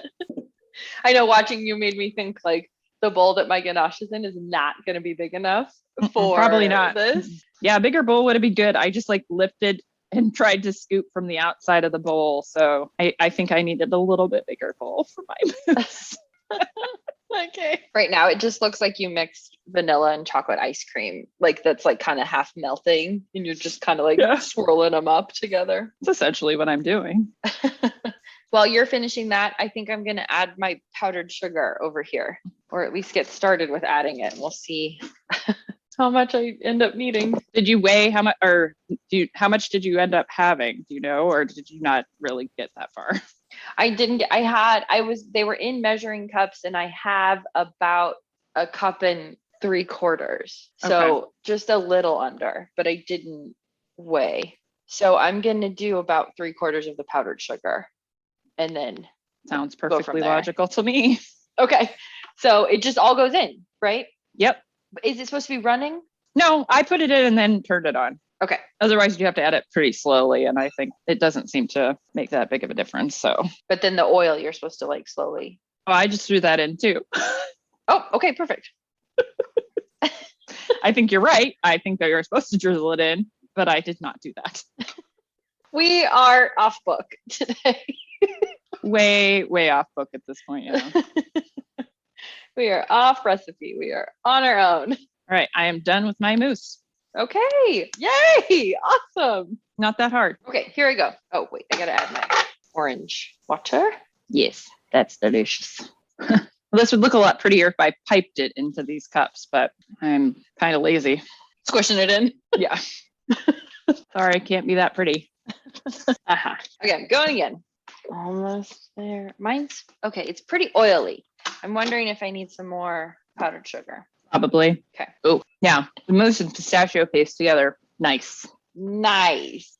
I know watching you made me think like the bowl that my ganache is in is not going to be big enough for probably not this. Yeah, a bigger bowl would have been good. I just like lifted and tried to scoop from the outside of the bowl. So I think I needed a little bit bigger bowl for my mousse. Okay. Right now, it just looks like you mixed vanilla and chocolate ice cream. Like that's like kind of half melting and you're just kind of like swirling them up together. That's essentially what I'm doing. While you're finishing that, I think I'm going to add my powdered sugar over here, or at least get started with adding it. And we'll see how much I end up needing. Did you weigh how much, or how much did you end up having? Do you know, or did you not really get that far? I didn't. They were in measuring cups, and I have about a cup and 3/4. So just a little under, but I didn't weigh. So I'm going to do about 3/4 of the powdered sugar. And then sounds perfectly logical to me. Okay. So it just all goes in, right? Yep. Is it supposed to be running? No, I put it in and then turned it on. Okay. Otherwise, you have to add it pretty slowly. And I think it doesn't seem to make that big of a difference. So, but then the oil, you're supposed to like slowly. Oh, I just threw that in too. Oh, okay. Perfect. I think you're right. I think that you're supposed to drizzle it in, but I did not do that. We are off book today. way off book at this point. Yeah. We are off recipe. We are on our own. All right. I am done with my mousse. Okay. Yay. Awesome. Not that hard. Okay, here I go. Oh, wait, I gotta add my orange water. Yes, that's delicious. Well, this would look a lot prettier if I piped it into these cups, but I'm kind of lazy. Squishing it in. Yeah. Sorry, I can't be that pretty. Uh-huh. Okay, I'm going again. Almost there. Mine's okay. It's pretty oily. I'm wondering if I need some more powdered sugar. Probably. Okay. Oh, yeah. The mousse and pistachio paste together. Nice. Nice.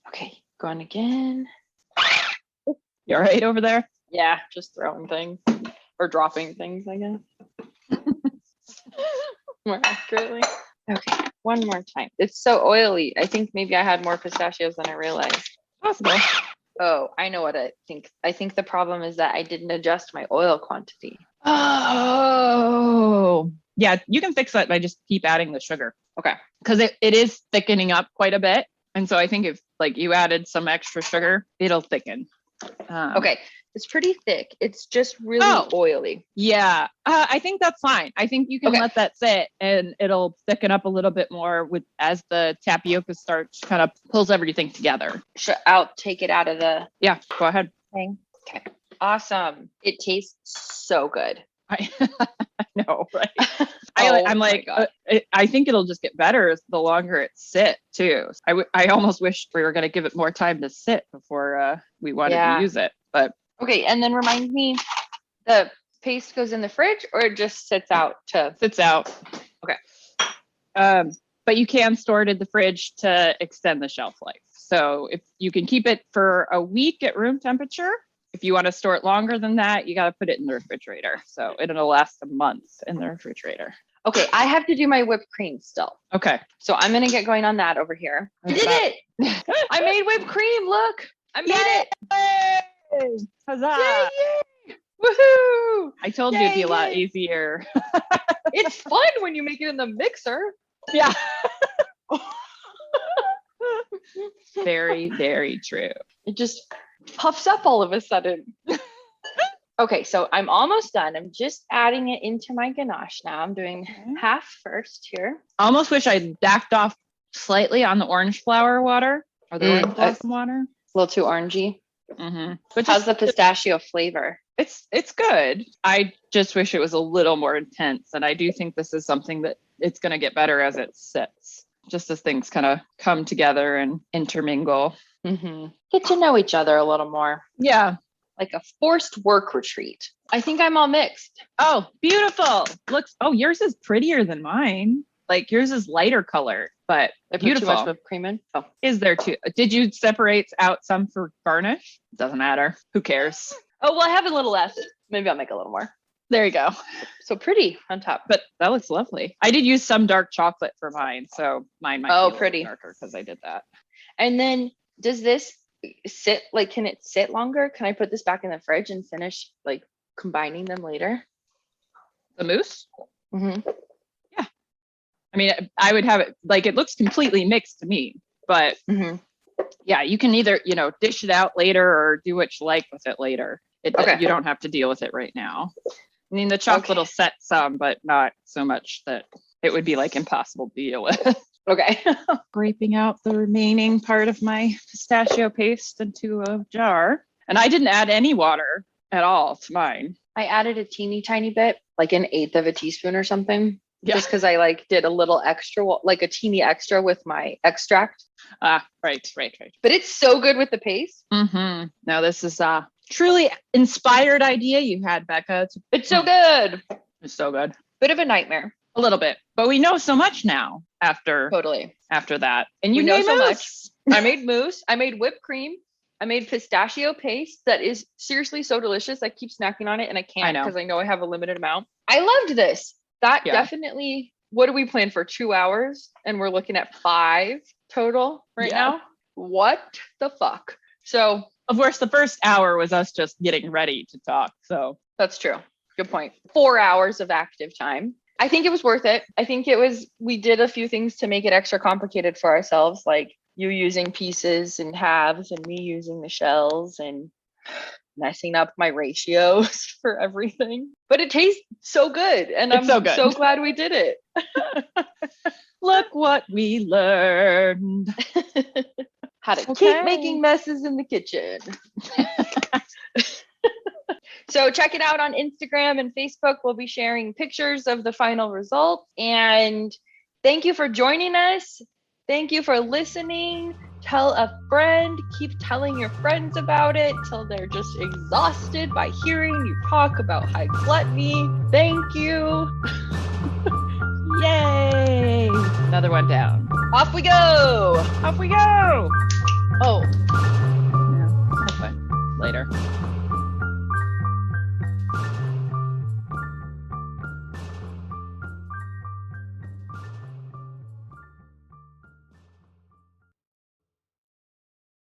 Okay, going again. You all right over there? Yeah, just throwing things or dropping things, I guess. More accurately. Okay, one more time. It's so oily. I think maybe I had more pistachios than I realized. Possible. Oh, I know what I think. I think the problem is that I didn't adjust my oil quantity. Oh, yeah. You can fix that by just keep adding the sugar. Okay. Because it is thickening up quite a bit. And so I think if like you added some extra sugar, it'll thicken. Okay. It's pretty thick. It's just really oily. Yeah. I think that's fine. I think you can let that sit and it'll thicken up a little bit more with as the tapioca starch kind of pulls everything together. I'll take it out of the Go ahead. thing. Okay. Awesome. It tastes so good. I know, right? I'm like, I think it'll just get better the longer it sits too. I almost wish we were going to give it more time to sit before we wanted to use it. But okay, and then remind me, the paste goes in the fridge or it just sits out? Sits out. Okay. But you can store it in the fridge to extend the shelf life. So if you can keep it for a week at room temperature. If you want to store it longer than that, you got to put it in the refrigerator. So it'll last a month in the refrigerator. Okay, I have to do my whipped cream still. Okay. So I'm going to get going on that over here. I did it! I made whipped cream, look! I made it! Huzzah! Yay! Woohoo! I told you it'd be a lot easier. It's fun when you make it in the mixer. Yeah. Very, very true. It just puffs up all of a sudden. Okay, so I'm almost done. I'm just adding it into my ganache now. I'm doing half first here. I almost wish I backed off slightly on the orange flower water or the orange blossom water. A little too orangey. Mm-hmm. But how's the pistachio flavor? It's good. I just wish it was a little more intense. And I do think this is something that it's going to get better as it sits, just as things kind of come together and intermingle. Mm-hmm. Get to know each other a little more. Yeah. Like a forced work retreat. I think I'm all mixed. Oh, beautiful. Yours is prettier than mine. Like yours is lighter color, but beautiful. Too much whipped cream in? Oh. Is there too? Did you separate out some for garnish? Doesn't matter. Who cares? Oh, well, I have a little left. Maybe I'll make a little more. There you go. So pretty on top. But that looks lovely. I did use some dark chocolate for mine, so mine might be pretty darker because I did that. And then does this sit, like, can it sit longer? Can I put this back in the fridge and finish like combining them later? The mousse? Mm-hmm. Yeah. I mean, I would have it like it looks completely mixed to me, but yeah, you can either, dish it out later or do what you like with it later. You don't have to deal with it right now. I mean, the chocolate will set some, but not so much that it would be like impossible to deal with. Okay. Scraping out the remaining part of my pistachio paste into a jar. And I didn't add any water at all to mine. I added a teeny tiny bit, like 1/8 of a teaspoon or something. Yeah. Just because I did a little extra, like a teeny extra with my extract. Right. But it's so good with the paste. Mm-hmm. Now this is a truly inspired idea you had, Becca. It's so good. It's so good. Bit of a nightmare. A little bit, but we know so much now after that. And you know so much. I made mousse. I made whipped cream. I made pistachio paste that is seriously so delicious. I keep snacking on it and I can't because I know I have a limited amount. I loved this. That definitely, what do we plan for 2 hours? And we're looking at 5 total now. What the fuck? So of course, the first hour was us just getting ready to talk. So that's true. Good point. 4 hours of active time. I think it was worth it. I think we did a few things to make it extra complicated for ourselves, like you using pieces and halves and me using the shells and messing up my ratios for everything. But it tastes so good. And I'm so glad we did it. Look what we learned. How to Okay. keep making messes in the kitchen. So check it out on Instagram and Facebook. We'll be sharing pictures of the final result. And thank you for joining us. Thank you for listening. Tell a friend. Keep telling your friends about it till they're just exhausted by hearing you talk about high gluttony. Thank you. Yay! Another one down. Off we go. Off we go. Oh. Yeah, that's fine. Later.